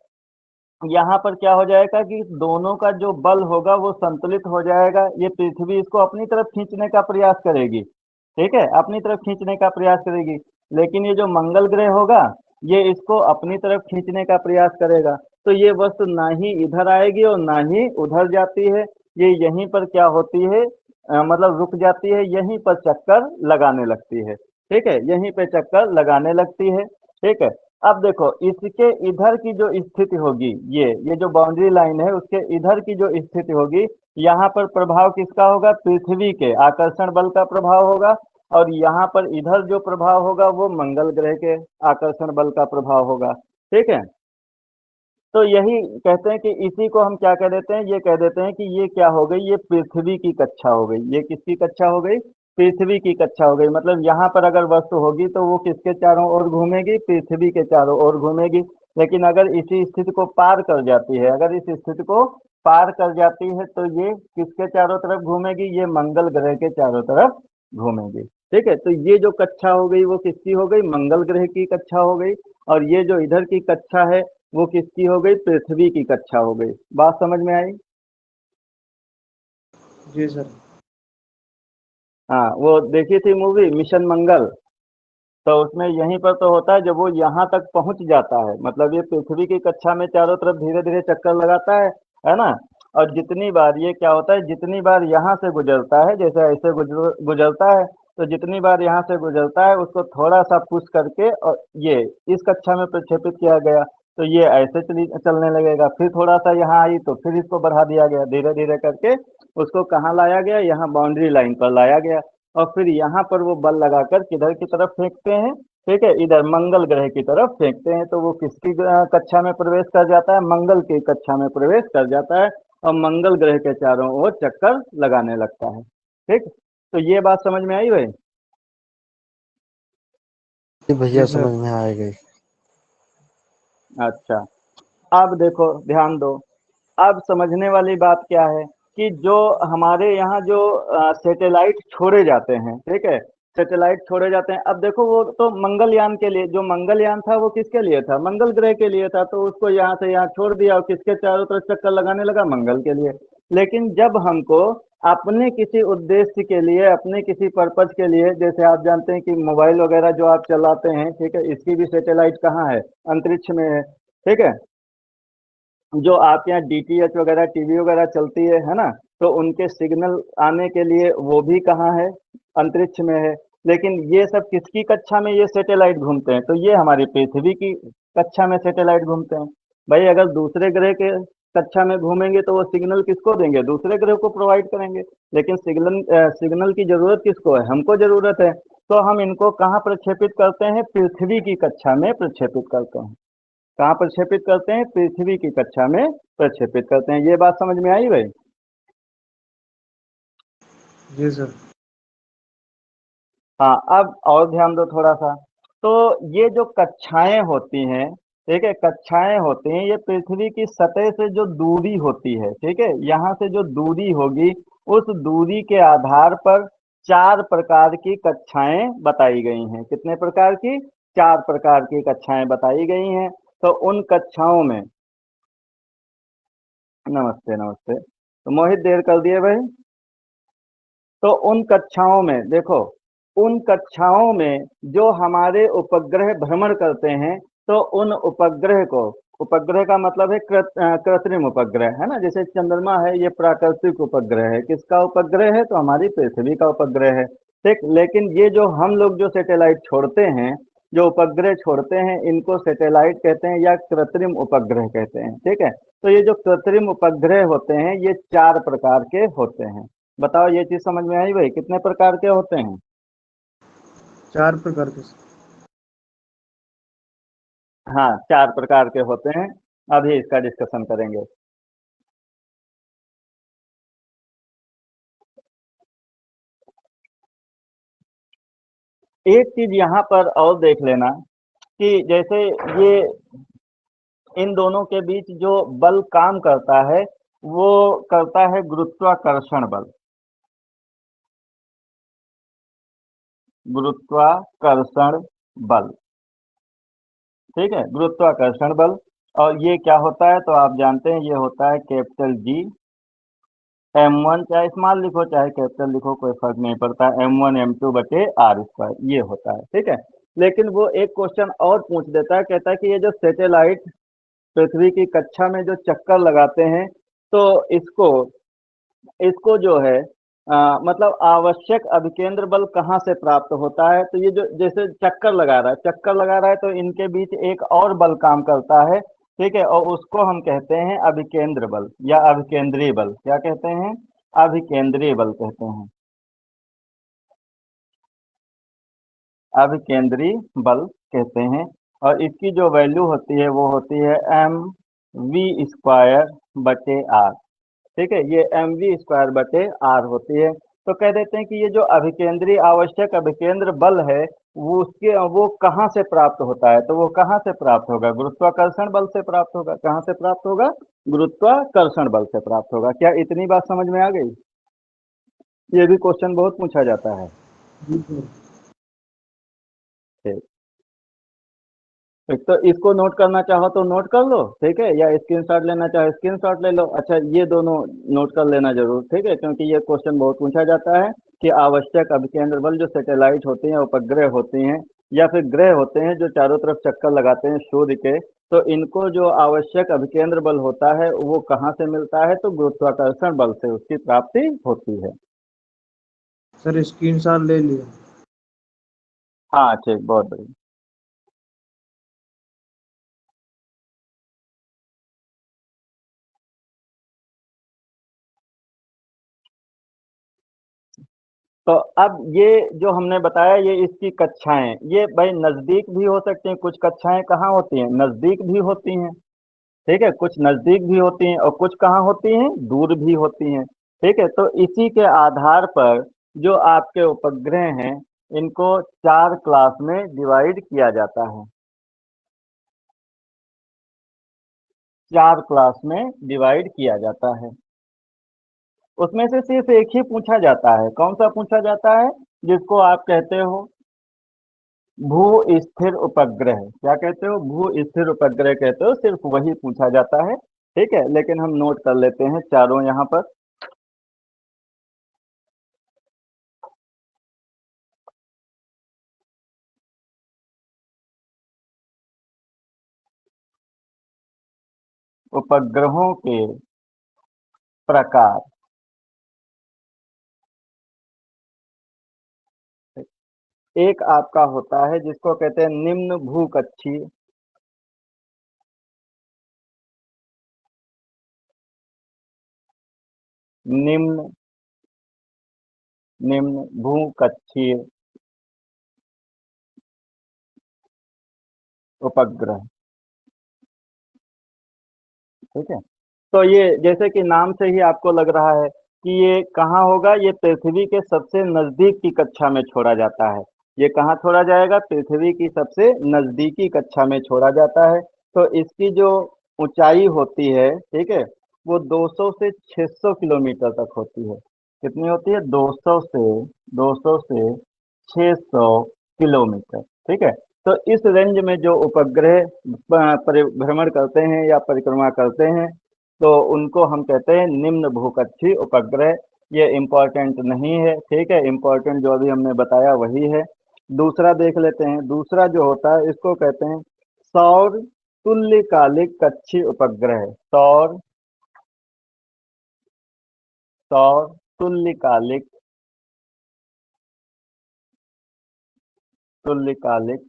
यहाँ पर क्या हो जाएगा कि दोनों का जो बल होगा वो संतुलित हो जाएगा। ये पृथ्वी इसको अपनी तरफ खींचने का प्रयास करेगी, ठीक है, अपनी तरफ खींचने का प्रयास करेगी, लेकिन ये जो मंगल ग्रह होगा ये इसको अपनी तरफ खींचने का प्रयास करेगा। तो ये वस्तु ना ही इधर आएगी और ना ही उधर जाती है, ये यहीं पर क्या होती है, मतलब रुक जाती है, यहीं पर चक्कर लगाने लगती है। ठीक है, यहीं पे चक्कर लगाने लगती है। ठीक है, अब देखो इसके इधर की जो स्थिति होगी, ये जो बाउंड्री लाइन है उसके इधर की जो स्थिति होगी, यहाँ पर प्रभाव किसका होगा, पृथ्वी के आकर्षण बल का प्रभाव होगा, और यहाँ पर इधर जो प्रभाव होगा वो मंगल ग्रह के आकर्षण बल का प्रभाव होगा। ठीक है, तो यही कहते हैं कि इसी को हम क्या कह देते हैं, ये कह देते हैं कि ये क्या हो गई, ये पृथ्वी की कक्षा हो गई। ये किसकी कक्षा हो गई, पृथ्वी की कक्षा हो गई। मतलब यहाँ पर अगर वस्तु होगी तो वो किसके चारों ओर घूमेगी, पृथ्वी के चारों ओर घूमेगी। लेकिन अगर इसी स्थिति को पार कर जाती है, अगर इस स्थिति को पार कर जाती है तो ये किसके चारों तरफ घूमेगी, ये मंगल ग्रह के चारों तरफ घूमेगी। ठीक है, तो ये जो कक्षा हो गई वो किसकी हो गई, मंगल ग्रह की कक्षा हो गई, और ये जो इधर की कक्षा है वो किसकी हो गई, पृथ्वी की कक्षा हो गई। बात समझ में आई? जी सर। हाँ, वो देखी थी मूवी मिशन मंगल, तो उसमें यहीं पर तो होता है जब वो यहाँ तक पहुंच जाता है, मतलब ये पृथ्वी की कक्षा में चारों तरफ धीरे धीरे चक्कर लगाता है ना। और जितनी बार ये क्या होता है, जितनी बार यहाँ से गुजरता है, जैसे ऐसे गुजरता है, तो जितनी बार यहाँ से गुजरता है उसको थोड़ा सा पुश करके और ये इस कक्षा में प्रक्षेपित किया गया, तो ये ऐसे चलने लगेगा। फिर थोड़ा सा यहाँ आई तो फिर इसको बढ़ा दिया गया, धीरे धीरे करके उसको कहाँ लाया गया, यहाँ बाउंड्री लाइन पर लाया गया। और फिर यहाँ पर वो बल लगाकर किधर की तरफ फेंकते हैं, ठीक है, इधर मंगल ग्रह की तरफ फेंकते हैं, तो वो किसकी कक्षा में प्रवेश कर जाता है, मंगल की कक्षा में प्रवेश कर जाता है और मंगल ग्रह के चारों ओर चक्कर लगाने लगता है। ठीक, तो ये बात समझ में आई भाई? जी भैया जी सर। समझ में आ गई। अच्छा, अब देखो ध्यान दो, अब समझने वाली बात क्या है कि जो हमारे यहाँ जो सैटेलाइट छोड़े जाते हैं, ठीक है, सैटेलाइट छोड़े जाते हैं। अब देखो वो तो मंगलयान के लिए, जो मंगलयान था वो किसके लिए था, मंगल ग्रह के लिए था, तो उसको यहाँ से यहाँ छोड़ दिया और किसके चारों तरफ चक्कर लगाने लगा, मंगल के लिए। लेकिन जब हमको अपने किसी उद्देश्य के लिए, अपने किसी पर्पज के लिए, जैसे आप जानते हैं कि मोबाइल वगैरह जो आप चलाते हैं, ठीक है, इसकी भी सैटेलाइट कहाँ है, अंतरिक्ष में है, ठीक है। जो आपके यहाँ डीटीएच वगैरह टीवी वगैरह चलती है ना, तो उनके सिग्नल आने के लिए वो भी कहाँ है, अंतरिक्ष में है। लेकिन ये सब किसकी कक्षा में ये सैटेलाइट घूमते हैं, तो ये हमारी पृथ्वी की कक्षा में सैटेलाइट घूमते हैं। भाई अगर दूसरे ग्रह के कक्षा में घूमेंगे तो वो सिग्नल किसको देंगे, दूसरे ग्रह को प्रोवाइड करेंगे। लेकिन सिग्नल की जरूरत किसको है, हमको जरूरत है। तो हम इनको कहाँ प्रक्षेपित करते हैं, पृथ्वी की कक्षा में प्रक्षेपित करते हैं। कहाँ प्रक्षेपित करते हैं, पृथ्वी की कक्षा में प्रक्षेपित करते हैं। ये बात समझ में आई भाई? जी सर। हाँ, अब और ध्यान दो थोड़ा सा। तो ये जो कक्षाएं होती हैं, ठीक है, कक्षाएं होती हैं, ये पृथ्वी की सतह से जो दूरी होती है, ठीक है, यहाँ से जो दूरी होगी, उस दूरी के आधार पर 4 प्रकार की कक्षाएं बताई गई हैं। कितने प्रकार की, 4 प्रकार की कक्षाएं बताई गई हैं। तो उन कक्षाओं में, नमस्ते नमस्ते, तो मोहित देर कर दिए भाई। तो उन कक्षाओं में देखो, उन कक्षाओं में जो हमारे उपग्रह भ्रमण करते हैं, तो उन उपग्रह को, उपग्रह का मतलब है कृत्रिम उपग्रह, है ना। जैसे चंद्रमा है, ये प्राकृतिक उपग्रह है, किसका उपग्रह है, तो हमारी पृथ्वी का उपग्रह है, ठीक। लेकिन ये जो हम लोग जो सैटेलाइट छोड़ते हैं, जो उपग्रह छोड़ते हैं, इनको सैटेलाइट कहते हैं या कृत्रिम उपग्रह कहते हैं, ठीक है। तो ये जो कृत्रिम उपग्रह होते हैं, ये 4 प्रकार के होते हैं। बताओ ये चीज समझ में आई भाई, कितने प्रकार के होते हैं? 4 प्रकार के सर। हाँ, 4 प्रकार के होते हैं। अभी इसका डिस्कशन करेंगे। एक चीज यहाँ पर और देख लेना कि जैसे ये इन दोनों के बीच जो बल काम करता है, वो करता है गुरुत्वाकर्षण बल। गुरुत्वाकर्षण बल, ठीक है, गुरुत्वाकर्षण बल। और ये क्या होता है, तो आप जानते हैं, ये होता है कैपिटल जी m1, चाहे स्मॉल लिखो चाहे कैपिटल लिखो, कोई फर्क नहीं पड़ता, m1 m2 बटे आर स्क्वायर, ये होता है, ठीक है। लेकिन वो एक क्वेश्चन और पूछ देता है, कहता है कि ये जो सैटेलाइट पृथ्वी की कक्षा में जो चक्कर लगाते हैं, तो इसको इसको जो है मतलब आवश्यक अभिकेंद्र बल कहाँ से प्राप्त होता है। तो ये जो जैसे चक्कर लगा रहा है, चक्कर लगा रहा है, तो इनके बीच एक और बल काम करता है, ठीक है, और उसको हम कहते हैं अभिकेंद्र बल या अभिकेंद्रीय बल। क्या कहते हैं, अभिकेंद्रीय बल कहते हैं, अभिकेंद्रीय बल कहते हैं। और इसकी जो वैल्यू होती है वो होती है mv² बटे आर, ठीक है, ये mv² बटे आर होती है। तो कह देते हैं कि ये जो अभिकेंद्रीय आवश्यक अभिकेंद्र बल है, वो कहाँ से प्राप्त होता है, तो वो कहाँ से प्राप्त होगा, गुरुत्वाकर्षण बल से प्राप्त होगा। कहाँ से प्राप्त होगा, गुरुत्वाकर्षण बल से प्राप्त होगा। क्या इतनी बात समझ में आ गई? ये भी क्वेश्चन बहुत पूछा जाता है। जी सर। ठीक, एक तो इसको नोट करना चाहो तो नोट कर लो, ठीक है, या स्क्रीनशॉट लेना चाहो स्क्रीनशॉट ले लो। अच्छा, ये दोनों नोट कर लेना जरूर, ठीक है, क्योंकि ये क्वेश्चन बहुत पूछा जाता है कि आवश्यक अभिकेंद्र बल जो सैटेलाइट होती हैं, उपग्रह होती हैं, या फिर ग्रह होते हैं जो चारों तरफ चक्कर लगाते हैं सूर्य के, तो इनको जो आवश्यक अभिकेंद्र बल होता है वो कहाँ से मिलता है? तो गुरुत्वाकर्षण बल से उसकी प्राप्ति होती है। सर स्क्रीनशॉट ले लिया। हाँ ठीक, बहुत बढ़िया। तो अब ये जो हमने बताया ये इसकी कक्षाएं, ये भाई नजदीक भी हो सकती हैं, कुछ कक्षाएं कहाँ होती हैं? नजदीक भी होती हैं, ठीक है, कुछ नजदीक भी होती हैं और कुछ कहाँ होती हैं? दूर भी होती हैं, ठीक है। तो इसी के आधार पर जो आपके उपग्रह हैं इनको 4 क्लास में डिवाइड किया जाता है, 4 क्लास में डिवाइड किया जाता है। उसमें से सिर्फ एक ही पूछा जाता है, कौन सा पूछा जाता है? जिसको आप कहते हो भू स्थिर उपग्रह। क्या कहते हो? भू स्थिर उपग्रह कहते हो, सिर्फ वही पूछा जाता है, ठीक है। लेकिन हम नोट कर लेते हैं चारों यहाँ पर। उपग्रहों के प्रकार, एक आपका होता है जिसको कहते हैं निम्न भूकक्षीय, निम्न निम्न भूकक्षीय उपग्रह, ठीक है। तो ये जैसे कि नाम से ही आपको लग रहा है कि ये कहाँ होगा, ये पृथ्वी के सबसे नजदीक की कक्षा में छोड़ा जाता है। ये कहाँ छोड़ा जाएगा? पृथ्वी की सबसे नजदीकी कक्षा में छोड़ा जाता है। तो इसकी जो ऊंचाई होती है, ठीक है, वो 200 से 600 किलोमीटर तक होती है। कितनी होती है? 200 से 600 किलोमीटर, ठीक है। तो इस रेंज में जो उपग्रह परिभ्रमण करते हैं या परिक्रमा करते हैं तो उनको हम कहते हैं निम्न भूकक्षीय उपग्रह। ये इम्पोर्टेंट नहीं है, ठीक है, इम्पोर्टेंट जो अभी हमने बताया वही है। दूसरा देख लेते हैं, दूसरा जो होता है इसको कहते हैं सौर तुल्यकालिक कक्षीय उपग्रह। सौर तुल्यकालिक तुल्यकालिक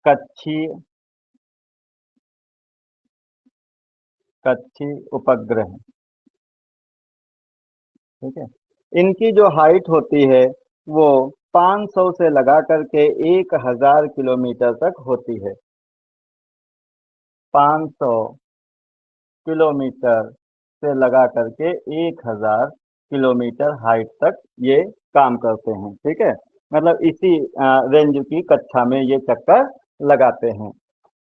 कक्षीय कक्षीय उपग्रह, ठीक है। इनकी जो हाइट होती है वो 500 से लगा करके 1000 किलोमीटर तक होती है। 500 किलोमीटर से लगा करके 1000 किलोमीटर हाइट तक ये काम करते हैं, ठीक है। मतलब इसी रेंज की कक्षा में ये चक्कर लगाते हैं।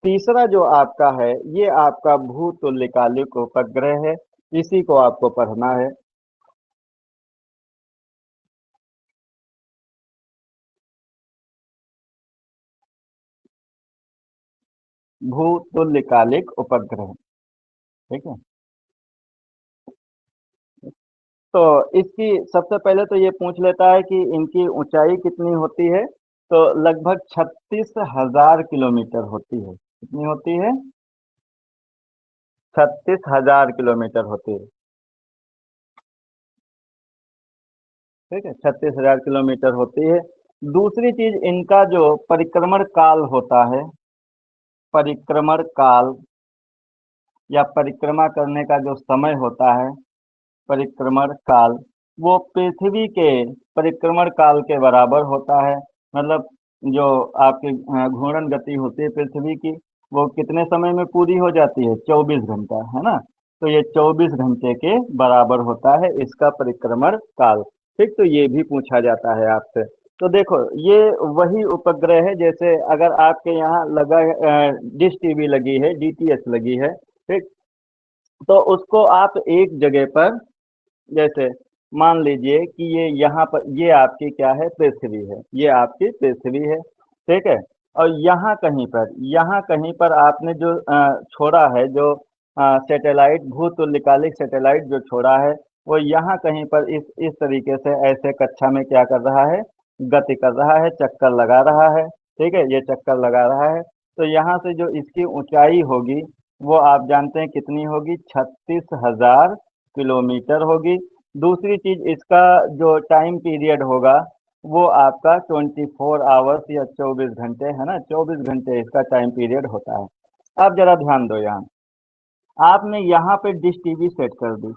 तीसरा जो आपका है ये आपका भूतुल्यकालिक उपग्रह है, इसी को आपको पढ़ना है। भूतुल्यकालिक उपग्रह, ठीक है। तो इसकी सबसे पहले तो ये पूछ लेता है कि इनकी ऊंचाई कितनी होती है? तो लगभग 36,000 किलोमीटर होती है। कितनी होती है? 36,000 किलोमीटर होती है, ठीक है, 36,000 किलोमीटर होती है। दूसरी चीज, इनका जो परिक्रमण काल होता है, परिक्रमण काल या परिक्रमा करने का जो समय होता है, परिक्रमण काल, वो पृथ्वी के परिक्रमण काल के बराबर होता है। मतलब जो आपकी घूर्णन गति होती है पृथ्वी की, वो कितने समय में पूरी हो जाती है? 24 घंटा, है ना। तो ये 24 घंटे के बराबर होता है इसका परिक्रमण काल, ठीक। तो ये भी पूछा जाता है आपसे। तो देखो ये वही उपग्रह है, जैसे अगर आपके यहाँ लगा डिश टीवी लगी है, डीटीएच लगी है, ठीक, तो उसको आप एक जगह पर, जैसे मान लीजिए कि ये यहाँ पर, ये आपकी क्या है? पृथ्वी है, ये आपकी पृथ्वी है, ठीक है। और यहाँ कहीं पर आपने जो छोड़ा है, जो सैटेलाइट, भूतुल्यकालिक सैटेलाइट जो छोड़ा है, वो यहाँ कहीं पर इस तरीके से ऐसे कक्षा में क्या कर रहा है? गति कर रहा है, चक्कर लगा रहा है, ठीक है, ये चक्कर लगा रहा है। तो यहाँ से जो इसकी ऊंचाई होगी वो आप जानते हैं कितनी होगी, 36,000 किलोमीटर होगी। दूसरी चीज, इसका जो टाइम पीरियड होगा वो आपका 24 आवर्स या 24 घंटे है ना, 24 घंटे इसका टाइम पीरियड होता है। अब जरा ध्यान दो, यहाँ आपने यहाँ पे डिश टीवी सेट कर दी,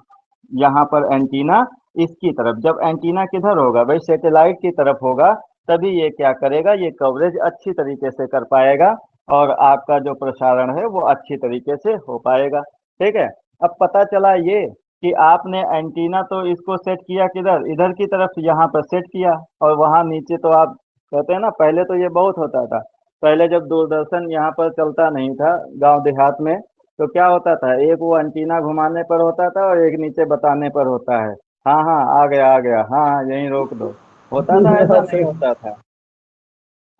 यहाँ पर एंटीना इसकी तरफ, जब एंटीना किधर होगा भाई, सैटेलाइट की तरफ होगा, तभी ये क्या करेगा, ये कवरेज अच्छी तरीके से कर पाएगा और आपका जो प्रसारण है वो अच्छी तरीके से हो पाएगा। ठीक है, अब पता चला ये कि आपने एंटीना तो इसको सेट किया किधर, इधर की तरफ यहाँ पर सेट किया, और वहाँ नीचे तो आप कहते हैं ना, पहले तो ये बहुत होता था, पहले जब दूरदर्शन यहाँ पर चलता नहीं था गांव देहात में, तो क्या होता था, एक वो एंटीना घुमाने पर होता था और एक नीचे बताने पर होता है, हाँ हाँ आ गया आ गया, हाँ हाँ यहीं रोक दो, होता था ऐसा, नहीं सर। होता था?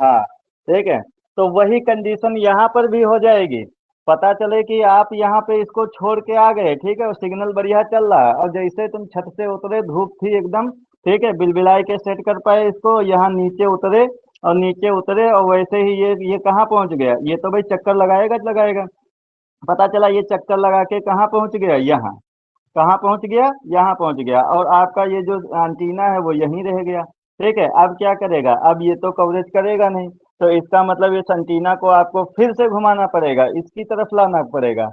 हाँ, ठीक है। तो वही कंडीशन यहाँ पर भी हो जाएगी। पता चले कि आप यहाँ पे इसको छोड़ के आ गए, ठीक है, और सिग्नल बढ़िया चल रहा है, और जैसे तुम छत से उतरे, धूप थी एकदम, ठीक है, बिलबिलाई के सेट कर पाए इसको, यहाँ नीचे उतरे, और नीचे उतरे और वैसे ही ये कहाँ पहुँच गया, ये तो भाई चक्कर लगाएगा लगाएगा। पता चला ये चक्कर लगा के कहाँ पहुँच गया, यहाँ। कहाँ पहुंच गया, यहाँ पहुंच गया, और आपका ये जो एंटीना है वो यहीं रह गया। ठीक है, अब क्या करेगा, अब ये तो कवरेज करेगा नहीं, तो इसका मतलब इस एंटीना को आपको फिर से घुमाना पड़ेगा, इसकी तरफ लाना पड़ेगा।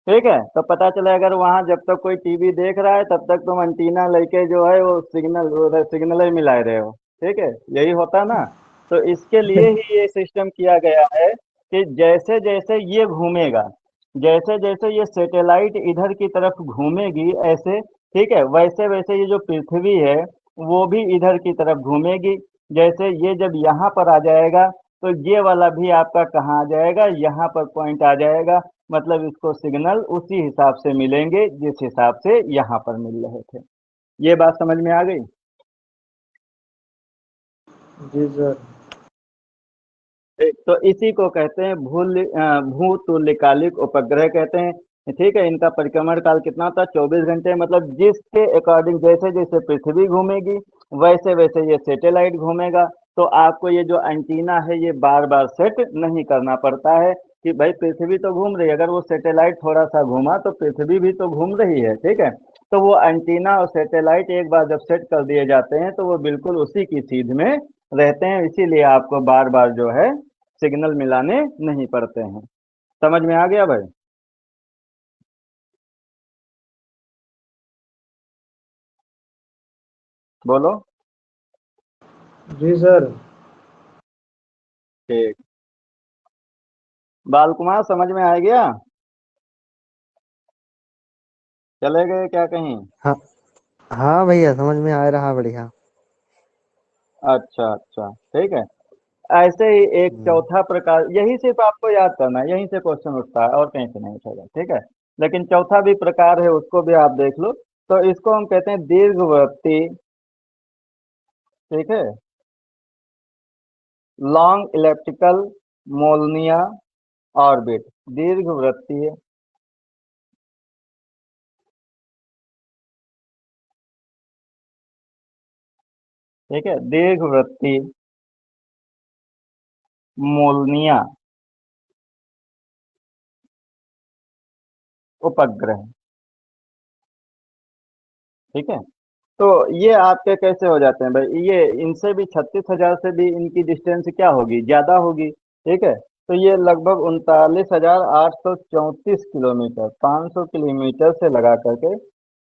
ठीक है, तो पता चला अगर वहां जब तक कोई टीवी देख रहा है तब तक तुम एंटीना लेके जो है वो सिग्नल ही मिला रहे हो। ठीक है, यही होता ना। तो इसके लिए ही ये सिस्टम किया गया है कि जैसे जैसे ये घूमेगा, जैसे जैसे ये सैटेलाइट इधर की तरफ घूमेगी ऐसे, ठीक है, वैसे वैसे ये जो पृथ्वी है वो भी इधर की तरफ घूमेगी। जैसे ये जब यहाँ पर आ जाएगा तो ये वाला भी आपका कहाँ आ जाएगा, यहाँ पर पॉइंट आ जाएगा, मतलब इसको सिग्नल उसी हिसाब से मिलेंगे जिस हिसाब से यहाँ पर मिल रहे थे। ये बात समझ में आ गई? जी सर। तो इसी को कहते हैं भूतुल्यकालिक उपग्रह कहते हैं। ठीक है, इनका परिक्रमण काल कितना होता है, 24 घंटे, मतलब जिसके अकॉर्डिंग जैसे जैसे पृथ्वी घूमेगी वैसे वैसे ये सैटेलाइट घूमेगा। तो आपको ये जो एंटीना है ये बार बार सेट नहीं करना पड़ता है कि भाई पृथ्वी तो घूम रही है, अगर वो सैटेलाइट थोड़ा सा घूमा तो पृथ्वी भी तो घूम रही है। ठीक है, तो वो एंटीना और सैटेलाइट एक बार जब सेट कर दिए जाते हैं तो वो बिल्कुल उसी की सीध में रहते हैं, इसीलिए आपको बार बार जो है सिग्नल मिलाने नहीं पड़ते हैं। समझ में आ गया भाई? बोलो। जी सर। ठीक, बाल कुमार समझ में आ गया? चले गए क्या कहीं? हाँ हाँ भैया, समझ में आ रहा, बढ़िया। अच्छा अच्छा, ठीक है। ऐसे ही एक हम्म। चौथा प्रकार, यही सिर्फ आपको याद करना है, यहीं से क्वेश्चन उठता है और कहीं से नहीं उठेगा। ठीक है, लेकिन चौथा भी प्रकार है, उसको भी आप देख लो। तो इसको हम कहते हैं दीर्घवृत्तीय। ठीक है, लॉन्ग इलेप्टिकल मोलनिया ऑर्बिट, दीर्घवृत्तीय। ठीक है, दीर्घवृत्तीय मोलनिया उपग्रह। ठीक है, तो ये आपके कैसे हो जाते हैं भाई, ये इनसे भी 36,000 से भी इनकी डिस्टेंस क्या होगी, ज्यादा होगी। ठीक है, तो ये लगभग 39,834 किलोमीटर, 500 किलोमीटर से लगा करके,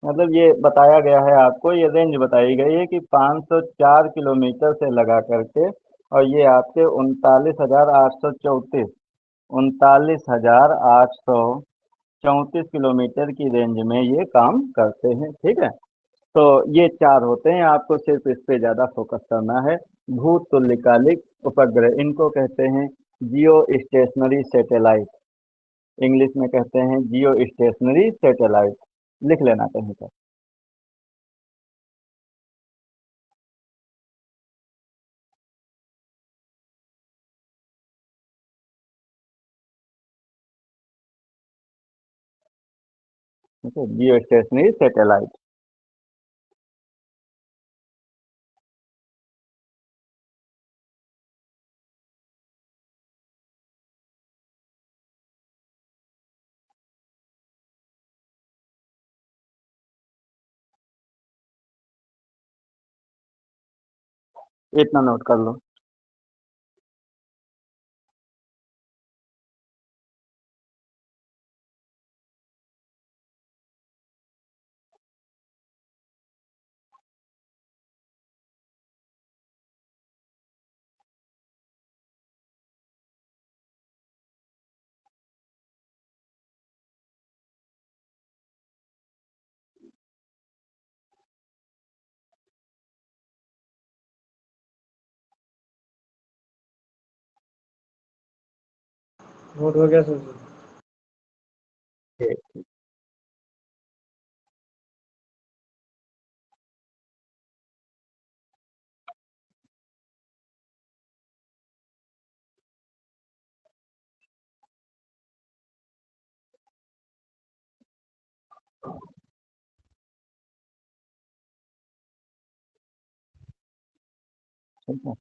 मतलब ये बताया गया है आपको, ये रेंज बताई गई है कि 504 किलोमीटर से लगा करके, और ये आपके 39,834 किलोमीटर की रेंज में ये काम करते हैं। ठीक है, तो ये चार होते हैं, आपको सिर्फ इस पे ज्यादा फोकस करना है। भूतुल्यकालिक उपग्रह, इनको कहते हैं जियो स्टेशनरी सैटेलाइट, इंग्लिश में कहते हैं जियो स्टेशनरी सैटेलाइट। लिख लेना कहीं पर। ठीक है, जियो स्टेशनरी सैटेलाइट। इतना नोट कर लो। नोट हो गया सर जी। ठीक। ठीक है।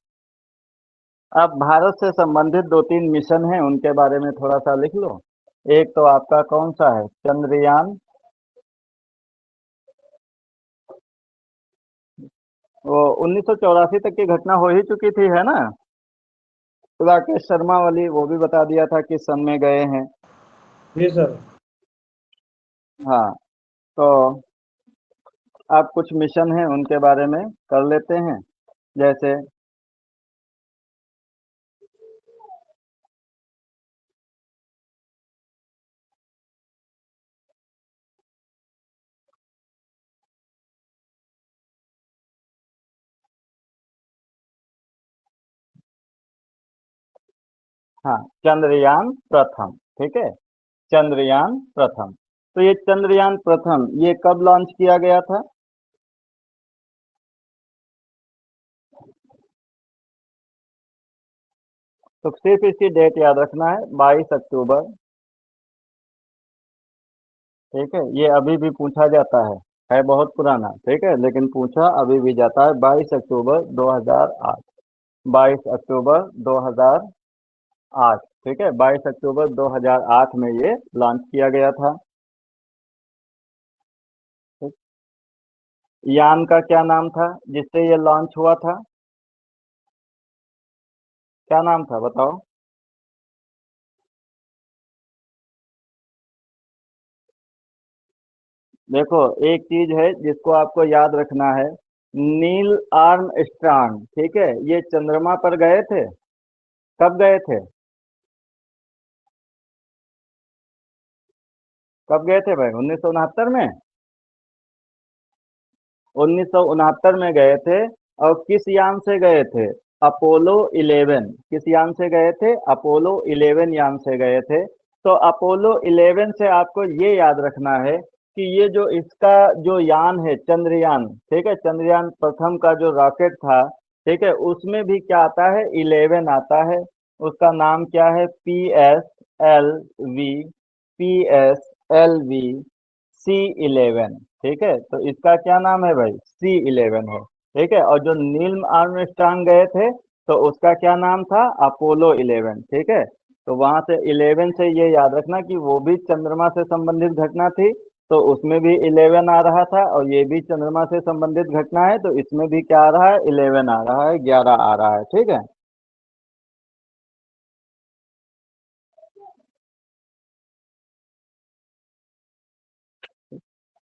अब भारत से संबंधित 2-3 मिशन हैं, उनके बारे में थोड़ा सा लिख लो। एक तो आपका कौन सा है, चंद्रयान, वो 1984 तक की घटना हो ही चुकी थी, है ना। राकेश शर्मा वाली वो भी बता दिया था किस सन में गए हैं। जी सर। हाँ, तो अब कुछ मिशन हैं उनके बारे में कर लेते हैं। जैसे हाँ, चंद्रयान प्रथम। ठीक है, चंद्रयान प्रथम। तो ये चंद्रयान प्रथम ये कब लॉन्च किया गया था? तो सिर्फ इसकी डेट याद रखना है, 22 अक्टूबर। ठीक है, ये अभी भी पूछा जाता है बहुत पुराना। ठीक है, लेकिन पूछा अभी भी जाता है। 22 अक्टूबर 2008। 22 अक्टूबर 2008। ठीक है, 22 अक्टूबर 2008 में ये लॉन्च किया गया था। ठीक? यान का क्या नाम था जिससे ये लॉन्च हुआ था? क्या नाम था बताओ। देखो, एक चीज है जिसको आपको याद रखना है, नील आर्मस्ट्रांग। ठीक है, ये चंद्रमा पर गए थे। कब गए थे? कब गए थे भाई? 1969 में। 1969 में गए थे। और किस यान से गए थे? अपोलो 11। किस यान से गए थे? अपोलो 11 यान से गए थे। तो अपोलो 11 से आपको ये याद रखना है कि ये जो इसका जो यान है चंद्रयान, ठीक है, चंद्रयान प्रथम का जो रॉकेट था, ठीक है, उसमें भी क्या आता है? 11 आता है। उसका नाम क्या है? P S L V C11। ठीक है, तो इसका क्या नाम है भाई? C11 है। ठीक है, और जो नील आर्मस्ट्रांग गए थे तो उसका क्या नाम था? अपोलो 11। ठीक है, तो वहां से 11 से ये याद रखना कि वो भी चंद्रमा से संबंधित घटना थी, तो उसमें भी 11 आ रहा था। और ये भी चंद्रमा से संबंधित घटना है, तो इसमें भी क्या आ रहा है? 11 आ रहा है, 11 आ रहा है। ठीक है।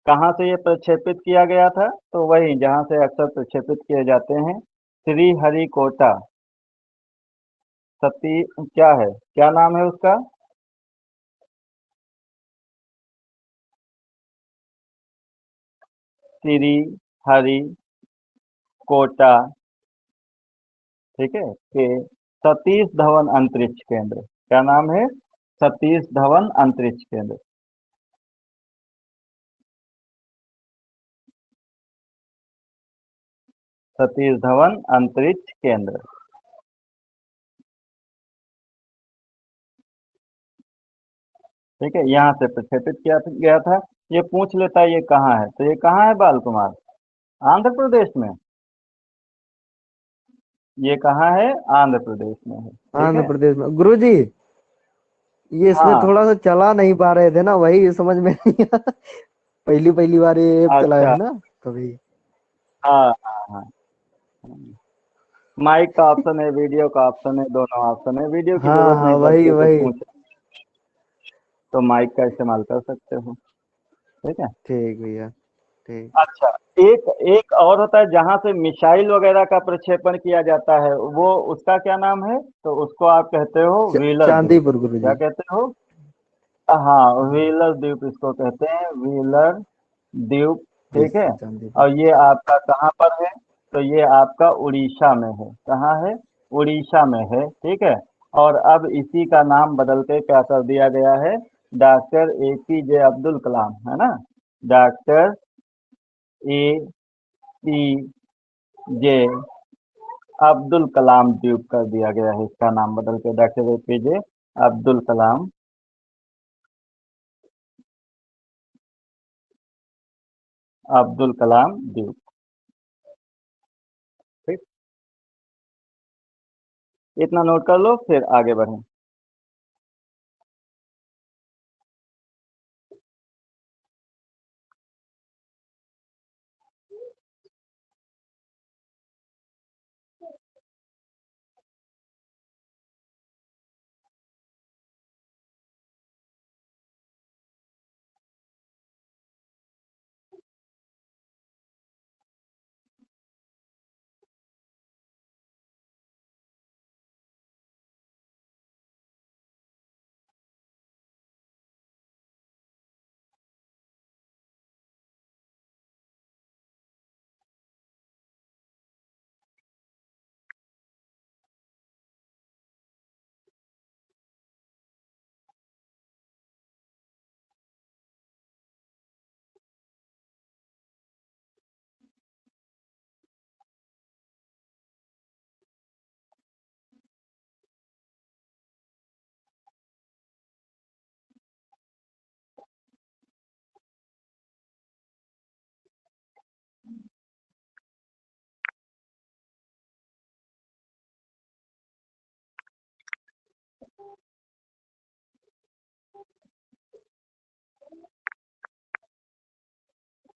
कहाँ से ये प्रक्षेपित किया गया था? तो वही जहाँ से अक्सर प्रक्षेपित किए जाते हैं, श्रीहरिकोटा। सती क्या है, क्या नाम है उसका? श्री हरि कोटा। ठीक है, के सतीश धवन अंतरिक्ष केंद्र। क्या नाम है? सतीश धवन अंतरिक्ष केंद्र। सतीश धवन अंतरिक्ष केंद्र। ठीक है, यहाँ से प्रक्षेपित किया गया था। ये पूछ लेता है ये कहाँ है, तो ये कहाँ है बाल कुमार? आंध्र प्रदेश में। ये कहाँ है? आंध्र प्रदेश में है। ठीक आंध्र है। प्रदेश में गुरुजी। ये इसमें हाँ। थोड़ा सा चला नहीं पा रहे थे ना, वही समझ में नहीं आया। पहली पहली बार ये ऐप चलाया अच्छा। है ना, तभी। हाँ हाँ हाँ। माइक का ऑप्शन है, वीडियो का ऑप्शन है, दोनों ऑप्शन है। वीडियो की हाँ जरूरत हाँ नहीं वही पड़ती है, कुछ वही। पूछ तो माइक का इस्तेमाल कर सकते हो। ठीक है। ठीक भैया ठीक। अच्छा, एक एक और होता है जहां से मिसाइल वगैरह का प्रक्षेपण किया जाता है, वो उसका क्या नाम है? तो उसको आप कहते हो व्हीलर द्वीप। चांदीपुर गुरु क्या जी। कहते हो? हाँ, व्हीलर द्वीप इसको कहते हैं, व्हीलर द्वीप। ठीक है। चांदीपुर। और ये आपका कहाँ पर है? तो ये आपका उड़ीसा में है। कहाँ है? उड़ीसा में है। ठीक है। और अब इसी का नाम बदल के क्या कर दिया गया है? डॉक्टर APJ अब्दुल कलाम, है ना? डॉक्टर APJ अब्दुल कलाम द्वीप कर दिया गया है। इसका नाम बदल के डॉक्टर APJ अब्दुल कलाम, अब्दुल कलाम द्वीप। ठीक। इतना नोट कर लो, फिर आगे बढ़ें।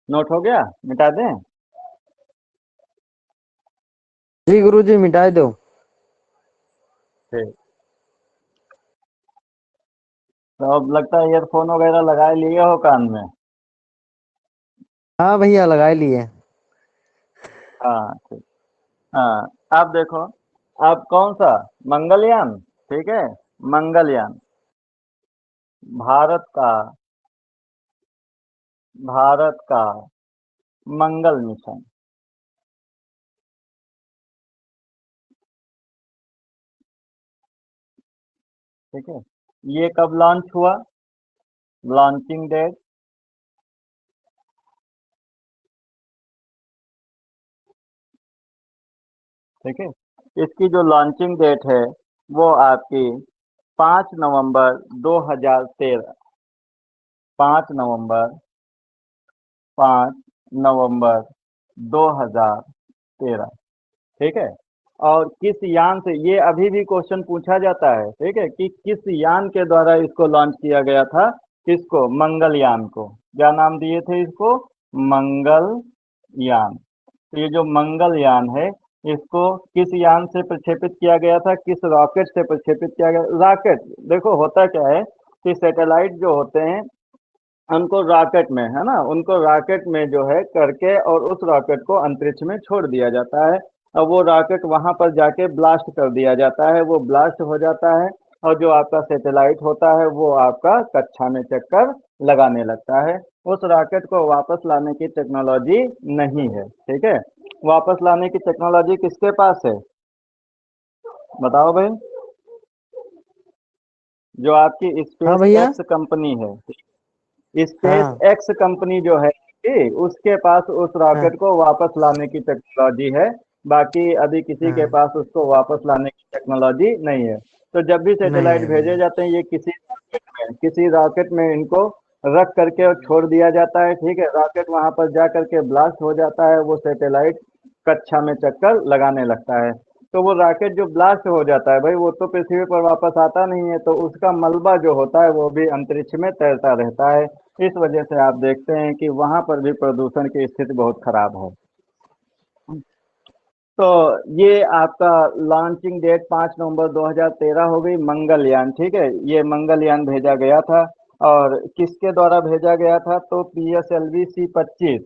नोट हो गया? मिटा दें? जी गुरु जी मिटाई दो। ठीक। तो अब लगता है ईयरफोन वगैरह लगाए लिए हो कान में। हाँ भैया लगा ही लिए। हाँ ठीक। हाँ, अब देखो, अब कौन सा? मंगलयान। ठीक है। मंगलयान, भारत का, भारत का मंगल मिशन। ठीक है। ये कब लॉन्च हुआ? Launching date? ठीक है। इसकी जो लॉन्चिंग डेट है वो आपकी 5 नवंबर 2013। 5 नवंबर, 5 नवंबर 2013। ठीक है। और किस यान से, ये अभी भी क्वेश्चन पूछा जाता है, ठीक है, कि किस यान के द्वारा इसको लॉन्च किया गया था? किसको? मंगलयान को। क्या नाम दिए थे इसको? मंगलयान। तो ये जो मंगलयान है, इसको किस यान से प्रक्षेपित किया गया था? किस रॉकेट से प्रक्षेपित किया गया? रॉकेट, देखो होता क्या है कि सैटेलाइट जो होते हैं उनको रॉकेट में, है ना, उनको रॉकेट में जो है करके और उस रॉकेट को अंतरिक्ष में छोड़ दिया जाता है। और वो रॉकेट वहां पर जाके ब्लास्ट कर दिया जाता है, वो ब्लास्ट हो जाता है। और जो आपका सैटेलाइट होता है वो आपका कक्षा में चक्कर लगाने लगता है। उस रॉकेट को वापस लाने की टेक्नोलॉजी नहीं है। ठीक है। वापस लाने की टेक्नोलॉजी किसके पास है? बताओ भाई। जो आपकी हाँ स्पेस भैया। एक्स कंपनी है, स्पेस हाँ एक्स कंपनी जो है कि उसके पास उस हाँ रॉकेट को वापस लाने की टेक्नोलॉजी है। बाकी अभी किसी के हाँ। पास उसको वापस लाने की टेक्नोलॉजी नहीं है। तो जब भी नहीं सैटेलाइट है भेजे भैया। जाते हैं, ये किसी रॉकेट में इनको रख करके और छोड़ दिया जाता है। ठीक है। रॉकेट वहां पर जा करके ब्लास्ट हो जाता है, वो सैटेलाइट कक्षा में चक्कर लगाने लगता है। तो वो रॉकेट जो ब्लास्ट हो जाता है भाई, वो तो पृथ्वी पर वापस आता नहीं है, तो उसका मलबा जो होता है वो भी अंतरिक्ष में तैरता रहता है। इस वजह से आप देखते हैं कि वहां पर भी प्रदूषण की स्थिति बहुत खराब है। तो ये आपका लॉन्चिंग डेट 5 नवंबर 2013 हो गई। मंगलयान, ठीक है, ये मंगलयान भेजा गया था। और किसके द्वारा भेजा गया था? तो PSLV C-25,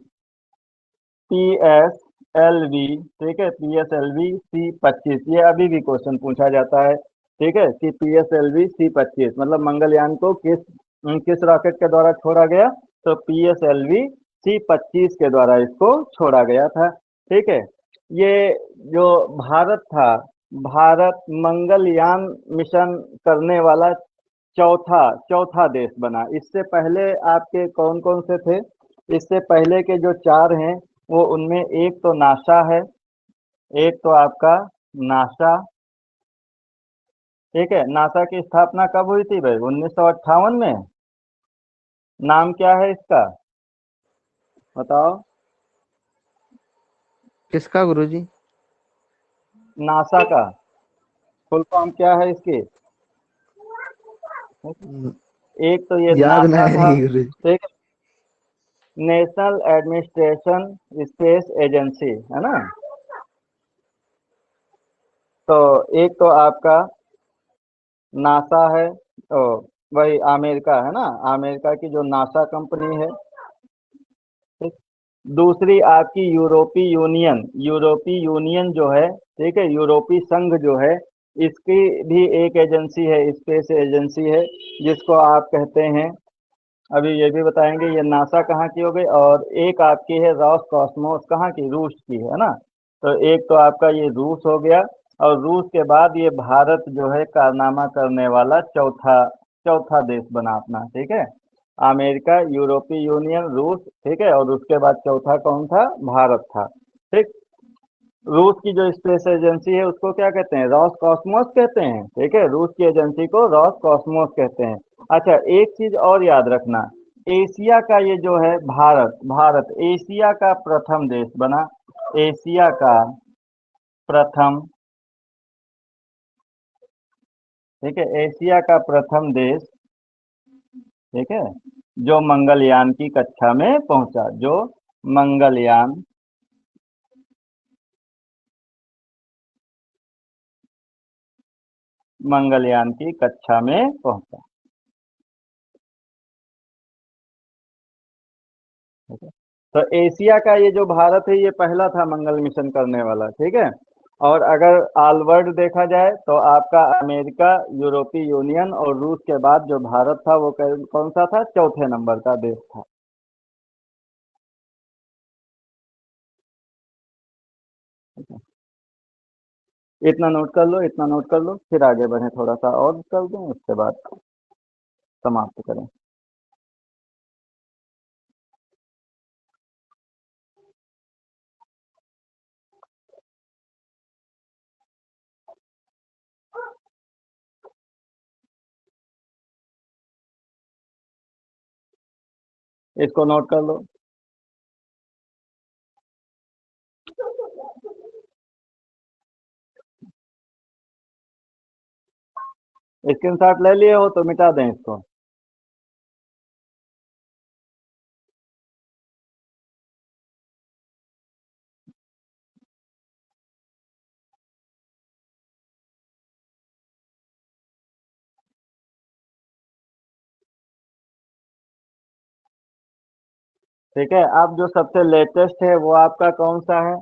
PSLV, ठीक है, PSLV C-25, ये अभी भी क्वेश्चन पूछा जाता है, ठीक है, कि PSLV C-25 मतलब मंगलयान को किस रॉकेट के द्वारा छोड़ा गया? तो PSLV C-25 के द्वारा इसको छोड़ा गया था, ठीक है। ये जो भारत था, भारत मंगलयान मिशन करने वाला चौथा चौथा देश बना। इससे पहले आपके कौन कौन से थे? इससे पहले के जो चार हैं, वो उनमें एक तो नासा है, एक तो आपका नासा, ठीक है। नासा की स्थापना कब हुई थी भाई? 1958 में। नाम क्या है इसका, बताओ? किसका गुरुजी? नासा का फुल फॉर्म क्या है इसकी? हम्म, एक तो ये याद ना नासा है था, गुरुजी। ठीक है, नेशनल एडमिनिस्ट्रेशन स्पेस एजेंसी, है ना। तो एक तो आपका नासा है, तो वही अमेरिका है ना, अमेरिका की जो नासा कंपनी है, ठीक। दूसरी आपकी यूरोपीय यूनियन, यूरोपीय यूनियन जो है, ठीक है, यूरोपीय संघ जो है, इसकी भी एक एजेंसी है, स्पेस एजेंसी है, जिसको आप कहते हैं, अभी ये भी बताएंगे। ये नासा कहाँ की हो गई, और एक आपकी है रॉस कॉस्मोस, कहाँ की? रूस की, है ना। तो एक तो आपका ये रूस हो गया, और रूस के बाद ये भारत जो है कारनामा करने वाला चौथा चौथा देश बना अपना, ठीक है। अमेरिका, यूरोपीय यूनियन, रूस, ठीक है, और उसके बाद चौथा कौन था? भारत था, ठीक। रूस की जो स्पेस एजेंसी है उसको क्या कहते हैं? रॉस कॉस्मोस कहते हैं, ठीक है, रूस की एजेंसी को रॉस कॉस्मोस कहते हैं। अच्छा, एक चीज और याद रखना, एशिया का ये जो है भारत, भारत एशिया का प्रथम देश बना, एशिया का प्रथम, ठीक है, एशिया का प्रथम देश, ठीक है, जो मंगलयान की कक्षा में पहुंचा, जो मंगलयान मंगलयान की कक्षा में पहुंचा, ठीक है। तो एशिया का ये जो भारत है, ये पहला था मंगल मिशन करने वाला, ठीक है। और अगर ऑल वर्ल्ड देखा जाए तो आपका अमेरिका, यूरोपीय यूनियन और रूस के बाद जो भारत था वो कौन सा था? चौथे नंबर का देश था। इतना नोट कर लो, इतना नोट कर लो, फिर आगे बढ़े, थोड़ा सा और कर दें, उसके बाद समाप्त करें। इसको नोट कर लो। स्क्रीनशॉट ले लिए हो तो मिटा दें इसको। ठीक है, अब जो सबसे लेटेस्ट है वो आपका कौन सा है?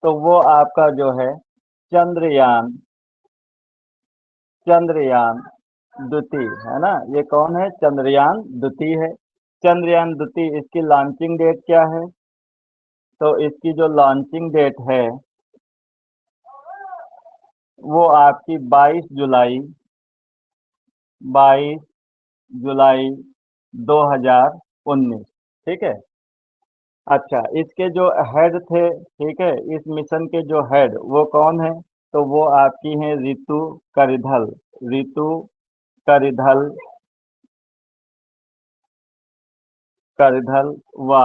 तो वो आपका जो है चंद्रयान, चंद्रयान द्वितीय, है ना। ये कौन है? चंद्रयान द्वितीय है। चंद्रयान द्वितीय, इसकी लॉन्चिंग डेट क्या है? तो इसकी जो लॉन्चिंग डेट है वो आपकी 22 जुलाई 2019, ठीक है। अच्छा, इसके जो हेड थे, ठीक है, इस मिशन के जो हेड वो कौन है? तो वो आपकी हैं रितु करिधल, रितु करिधल, करिधल व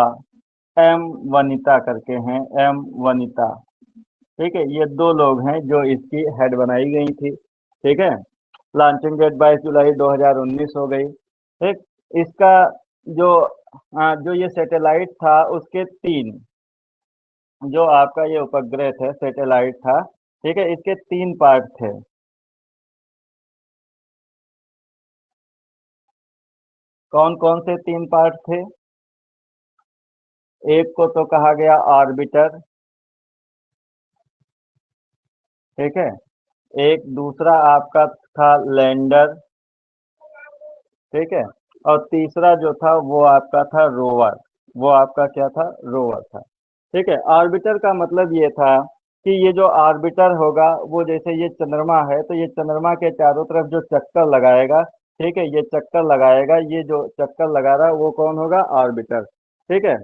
एम वनिता करके हैं, एम वनिता, ठीक है। ये दो लोग हैं जो इसकी हेड बनाई गई थी, ठीक है। लॉन्चिंग डेट 22 जुलाई 2019 हो गई, ठीक। इसका जो जो ये सैटेलाइट था उसके तीन, जो आपका ये उपग्रह थे, सैटेलाइट था, ठीक है, इसके 3 पार्ट थे। कौन कौन से 3 पार्ट थे? एक को तो कहा गया ऑर्बिटर, ठीक है। एक दूसरा आपका था लैंडर, ठीक है। और तीसरा जो था वो आपका था रोवर। वो आपका क्या था? रोवर था, ठीक है। ऑर्बिटर का मतलब ये था कि ये जो ऑर्बिटर होगा वो जैसे ये चंद्रमा है तो ये चंद्रमा के चारों तरफ जो चक्कर लगाएगा, ठीक है, ये चक्कर लगाएगा, ये जो चक्कर लगा रहा है वो कौन होगा? ऑर्बिटर, ठीक है।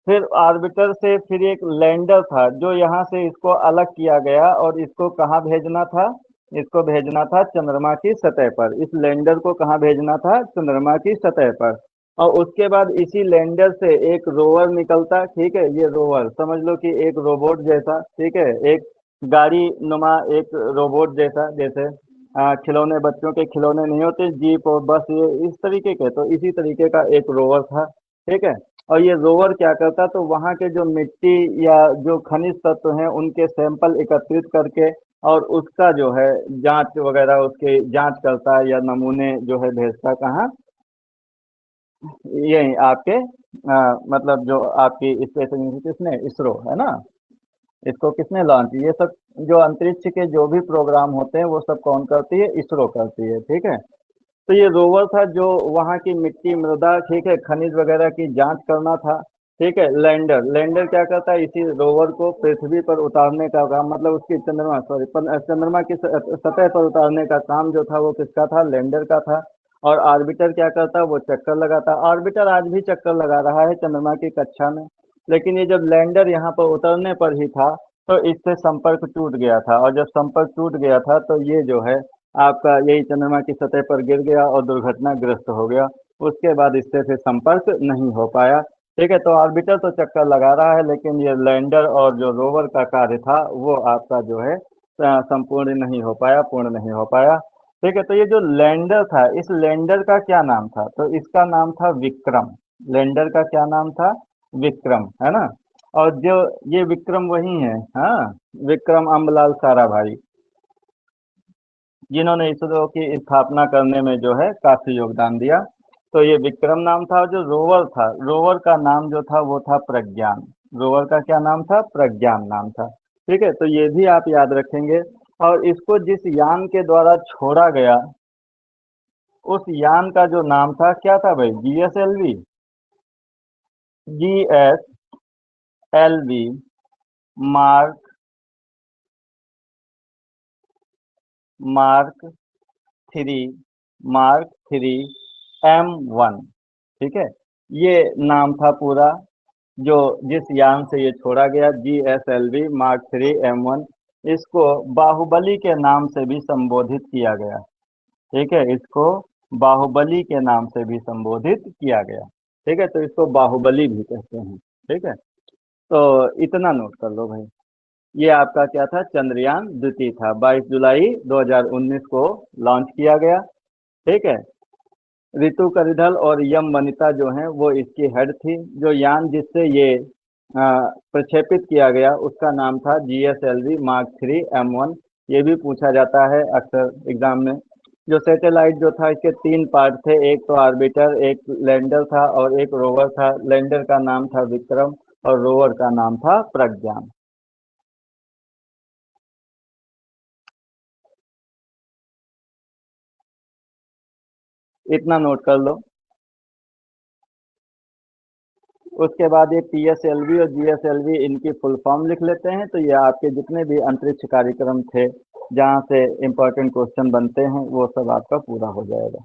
फिर ऑर्बिटर से फिर एक लैंडर था जो यहाँ से इसको अलग किया गया और इसको कहाँ भेजना था? इसको भेजना था चंद्रमा की सतह पर। इस लैंडर को कहाँ भेजना था? चंद्रमा की सतह पर। और उसके बाद इसी लैंडर से एक रोवर निकलता, ठीक है। ये रोवर समझ लो कि एक रोबोट जैसा, ठीक है, एक गाड़ी नुमा एक रोबोट जैसा, जैसे खिलौने, बच्चों के खिलौने नहीं होते जीप और बस, ये इस तरीके के, तो इसी तरीके का एक रोवर था, ठीक है। और ये रोवर क्या करता? तो वहाँ के जो मिट्टी या जो खनिज तत्व हैं उनके सैंपल एकत्रित करके और उसका जो है जांच वगैरह, उसके जांच करता है या नमूने जो है भेजता कहाँ? यही आपके मतलब जो आपकी स्पेस एजेंसी, किसने? इसरो, है ना। इसको किसने लॉन्च? ये सब जो अंतरिक्ष के जो भी प्रोग्राम होते हैं वो सब कौन करती है? इसरो करती है, ठीक है। तो ये रोवर था जो वहाँ की मिट्टी, मृदा, ठीक है, खनिज वगैरह की जांच करना था, ठीक है। लैंडर, लैंडर क्या करता है? इसी रोवर को पृथ्वी पर उतारने का काम, मतलब उसकी चंद्रमा, सॉरी, चंद्रमा की सतह पर उतारने का काम जो था वो किसका था? लैंडर का था। और ऑर्बिटर क्या करता? वो चक्कर लगाता। ऑर्बिटर आज भी चक्कर लगा रहा है चंद्रमा की कक्षा में, लेकिन ये जब लैंडर यहाँ पर उतरने पर ही था तो इससे संपर्क टूट गया था, और जब संपर्क टूट गया था तो ये जो है आपका यही चंद्रमा की सतह पर गिर गया और दुर्घटनाग्रस्त हो गया। उसके बाद इससे फिर संपर्क नहीं हो पाया, ठीक है। तो ऑर्बिटर तो चक्कर लगा रहा है, लेकिन ये लैंडर और जो रोवर का कार्य था वो आपका जो है संपूर्ण नहीं हो पाया, पूर्ण नहीं हो पाया, ठीक है। तो ये जो लैंडर था, इस लैंडर का क्या नाम था? तो इसका नाम था विक्रम। लैंडर का क्या नाम था? विक्रम, है ना। और जो ये विक्रम वही है, हाँ, विक्रम अम्बलाल साराभाई, जिन्होंने इसरो की स्थापना करने में जो है काफी योगदान दिया। तो ये विक्रम नाम था। और जो रोवर था, रोवर का नाम जो था वो था प्रज्ञान। रोवर का क्या नाम था? प्रज्ञान नाम था, ठीक है। तो ये भी आप याद रखेंगे। और इसको जिस यान के द्वारा छोड़ा गया उस यान का जो नाम था क्या था भाई? GSLV, GSLV mark mark three, mark 3 M1, ठीक है। ये नाम था पूरा, जो जिस यान से ये छोड़ा गया, GSLV Mark 3 M1। इसको बाहुबली के नाम से भी संबोधित किया गया, ठीक है। इसको बाहुबली के नाम से भी संबोधित किया गया, ठीक है। तो इसको बाहुबली भी कहते हैं, ठीक है। तो इतना नोट कर लो भाई। ये आपका क्या था? चंद्रयान द्वितीय था, 22 जुलाई 2019 को लॉन्च किया गया, ठीक है। रितु करिधल और यम वनिता जो हैं वो इसकी हेड थी। जो यान जिससे ये प्रक्षेपित किया गया उसका नाम था GSLV Mark 3 M1। ये भी पूछा जाता है अक्सर एग्जाम में। जो सैटेलाइट जो था, इसके 3 पार्ट थे, एक तो ऑर्बिटर, एक लैंडर था और एक रोवर था। लैंडर का नाम था विक्रम और रोवर का नाम था प्रज्ञान। इतना नोट कर लो। उसके बाद ये PSLV और GSLV, इनकी फुल फॉर्म लिख लेते हैं। तो ये आपके जितने भी अंतरिक्ष कार्यक्रम थे जहाँ से इम्पोर्टेंट क्वेश्चन बनते हैं वो सब आपका पूरा हो जाएगा।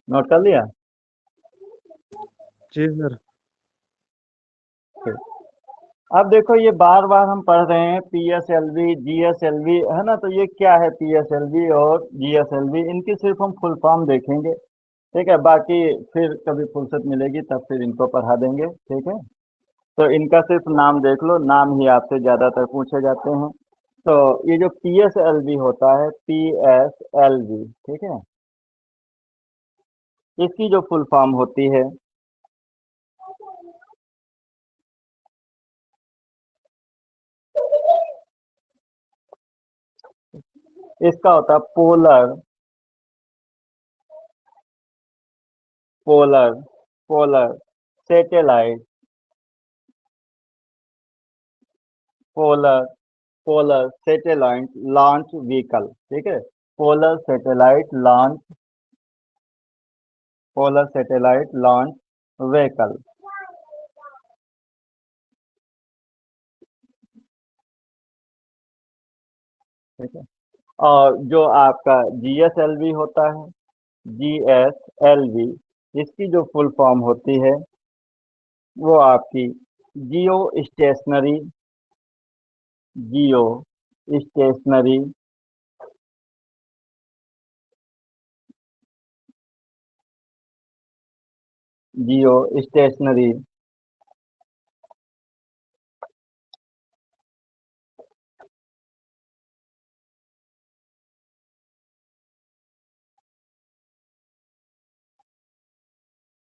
नोट कर लिया? जी सर। ठीक। अब देखो ये बार बार हम पढ़ रहे हैं PSLV GSLV, है ना। तो ये क्या है? PSLV और GSLV, इनकी सिर्फ हम फुल फॉर्म देखेंगे, ठीक है। बाकी फिर कभी फुर्सत मिलेगी तब फिर इनको पढ़ा देंगे, ठीक है। तो इनका सिर्फ नाम देख लो, नाम ही आपसे ज्यादातर पूछे जाते हैं। तो ये जो PSLV होता है, PSLV, ठीक है, इसकी जो फुल फॉर्म होती है, इसका होता है polar polar polar satellite, polar polar satellite launch vehicle, ठीक है, polar satellite launch polar satellite launch vehicle, ठीक है। और जो आपका GSLV होता है, GSLV, इसकी जो फुल फॉर्म होती है वो आपकी जियो स्टेशनरी जियो स्टेशनरी जियो स्टेशनरी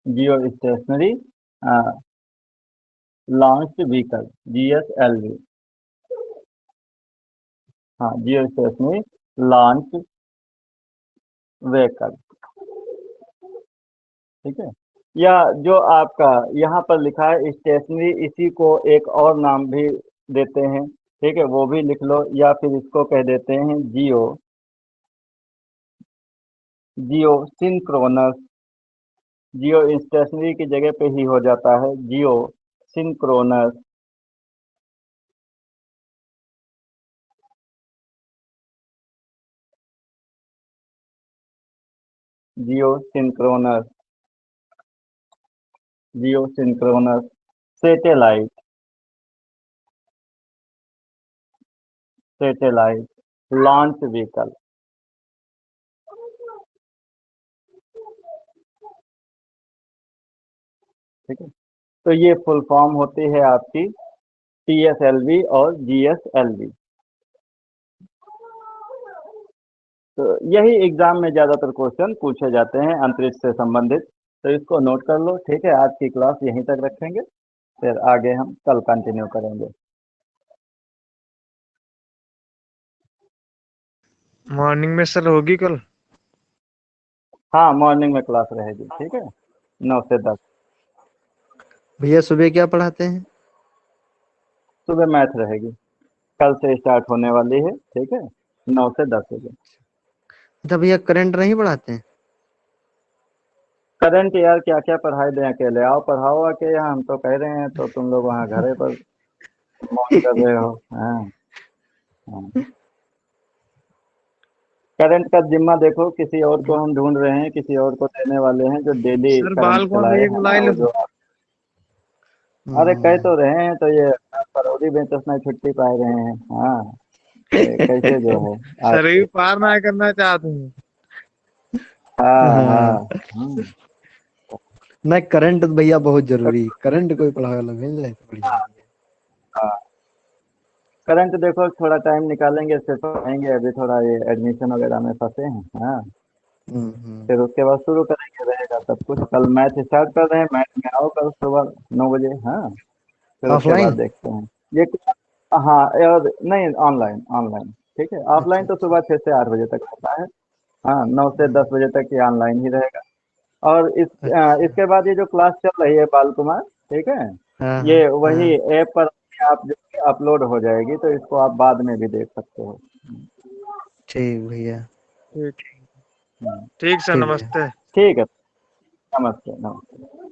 जियो स्टेशनरी लॉन्च व्हीकल, GSLV। हाँ, जियो स्टेशनरी लॉन्च व्हीकल, ठीक है। या जो आपका यहाँ पर लिखा है स्टेशनरी, इसी को एक और नाम भी देते हैं, ठीक है, वो भी लिख लो, या फिर इसको कह देते हैं जियो जियो सिंक्रोनस। जियो स्टेशनरी की जगह पे ही हो जाता है geosynchronous, geosynchronous geosynchronous satellite satellite launch vehicle, ठीक है। तो ये फुल फॉर्म होती है आपकी PSLV और GSLV। तो यही एग्जाम में ज्यादातर क्वेश्चन पूछे जाते हैं अंतरिक्ष से संबंधित। तो इसको नोट कर लो, ठीक है। आज की क्लास यहीं तक रखेंगे, फिर आगे हम कल कंटिन्यू करेंगे। मॉर्निंग में सर होगी कल? हाँ, मॉर्निंग में क्लास रहेगी, ठीक है, 9 से 10। भैया सुबह क्या पढ़ाते हैं? सुबह मैथ रहेगी, कल से स्टार्ट होने वाली है, ठीक है, 9 से 10 बजे। अच्छा भैया करंट नहीं पढ़ाते हैं? करंट यार क्या क्या पढ़ाई दें, अकेले आओ पढ़ाओ आके यहाँ, हम तो कह रहे हैं तो तुम लोग वहाँ घरे पर मौज कर रहे हो। हाँ, हाँ। करंट का जिम्मा देखो, किसी और को हम ढूंढ रहे हैं, किसी और को देने वाले हैं जो डेली सर करंट बाल कौन चलाए भैया है ना, बुलाए वो लो। जो अरे कह तो रहे हैं, तो ये परोड़ी बेचस में छुट्टी पाए रहे हैं। हाँ, ये कैसे जो है आज। सर भी पार ना करना चाहते हैं। हाँ, हाँ। हाँ, हम्म। नहीं करंट भैया बहुत तो, जरूरी, करंट कोई पढ़ावे वाला मिल जाए तो बढ़िया। हाँ, करंट देखो थोड़ा टाइम निकालेंगे, फिर पढ़ेंगे, अभी थोड़ा ये एडमिशन वगैरह में फंसे हैं। हाँ, हम्म। फिर उसके बाद शुरू करेंगे, रहेगा सब कुछ। कल मैथ स्टार्ट कर रहे हैं, मैथ में आओ कल सुबह 9 बजे। हाँ, फिर उसके बाद ऑफलाइन? देखते हैं ये। हाँ, और नहीं, ऑनलाइन ऑनलाइन, ठीक है। अच्छा ऑफलाइन तो अच्छा। सुबह 6 से 8 बजे तक होता है। हाँ, 9 से 10 हम्म, बजे तक ये ऑनलाइन ही रहेगा। और अच्छा। इसके बाद ये जो क्लास चल रही है बाल कुमार, ठीक है, हाँ ये हाँ वही हाँ। ऐप पर आप जो अपलोड हो जाएगी, तो इसको आप बाद में भी देख सकते हो। ठीक भैया। ठीक हम्म, ठीक सर, ठीक भैया। नमस्ते। ठीक है। नमस्ते, नमस्ते।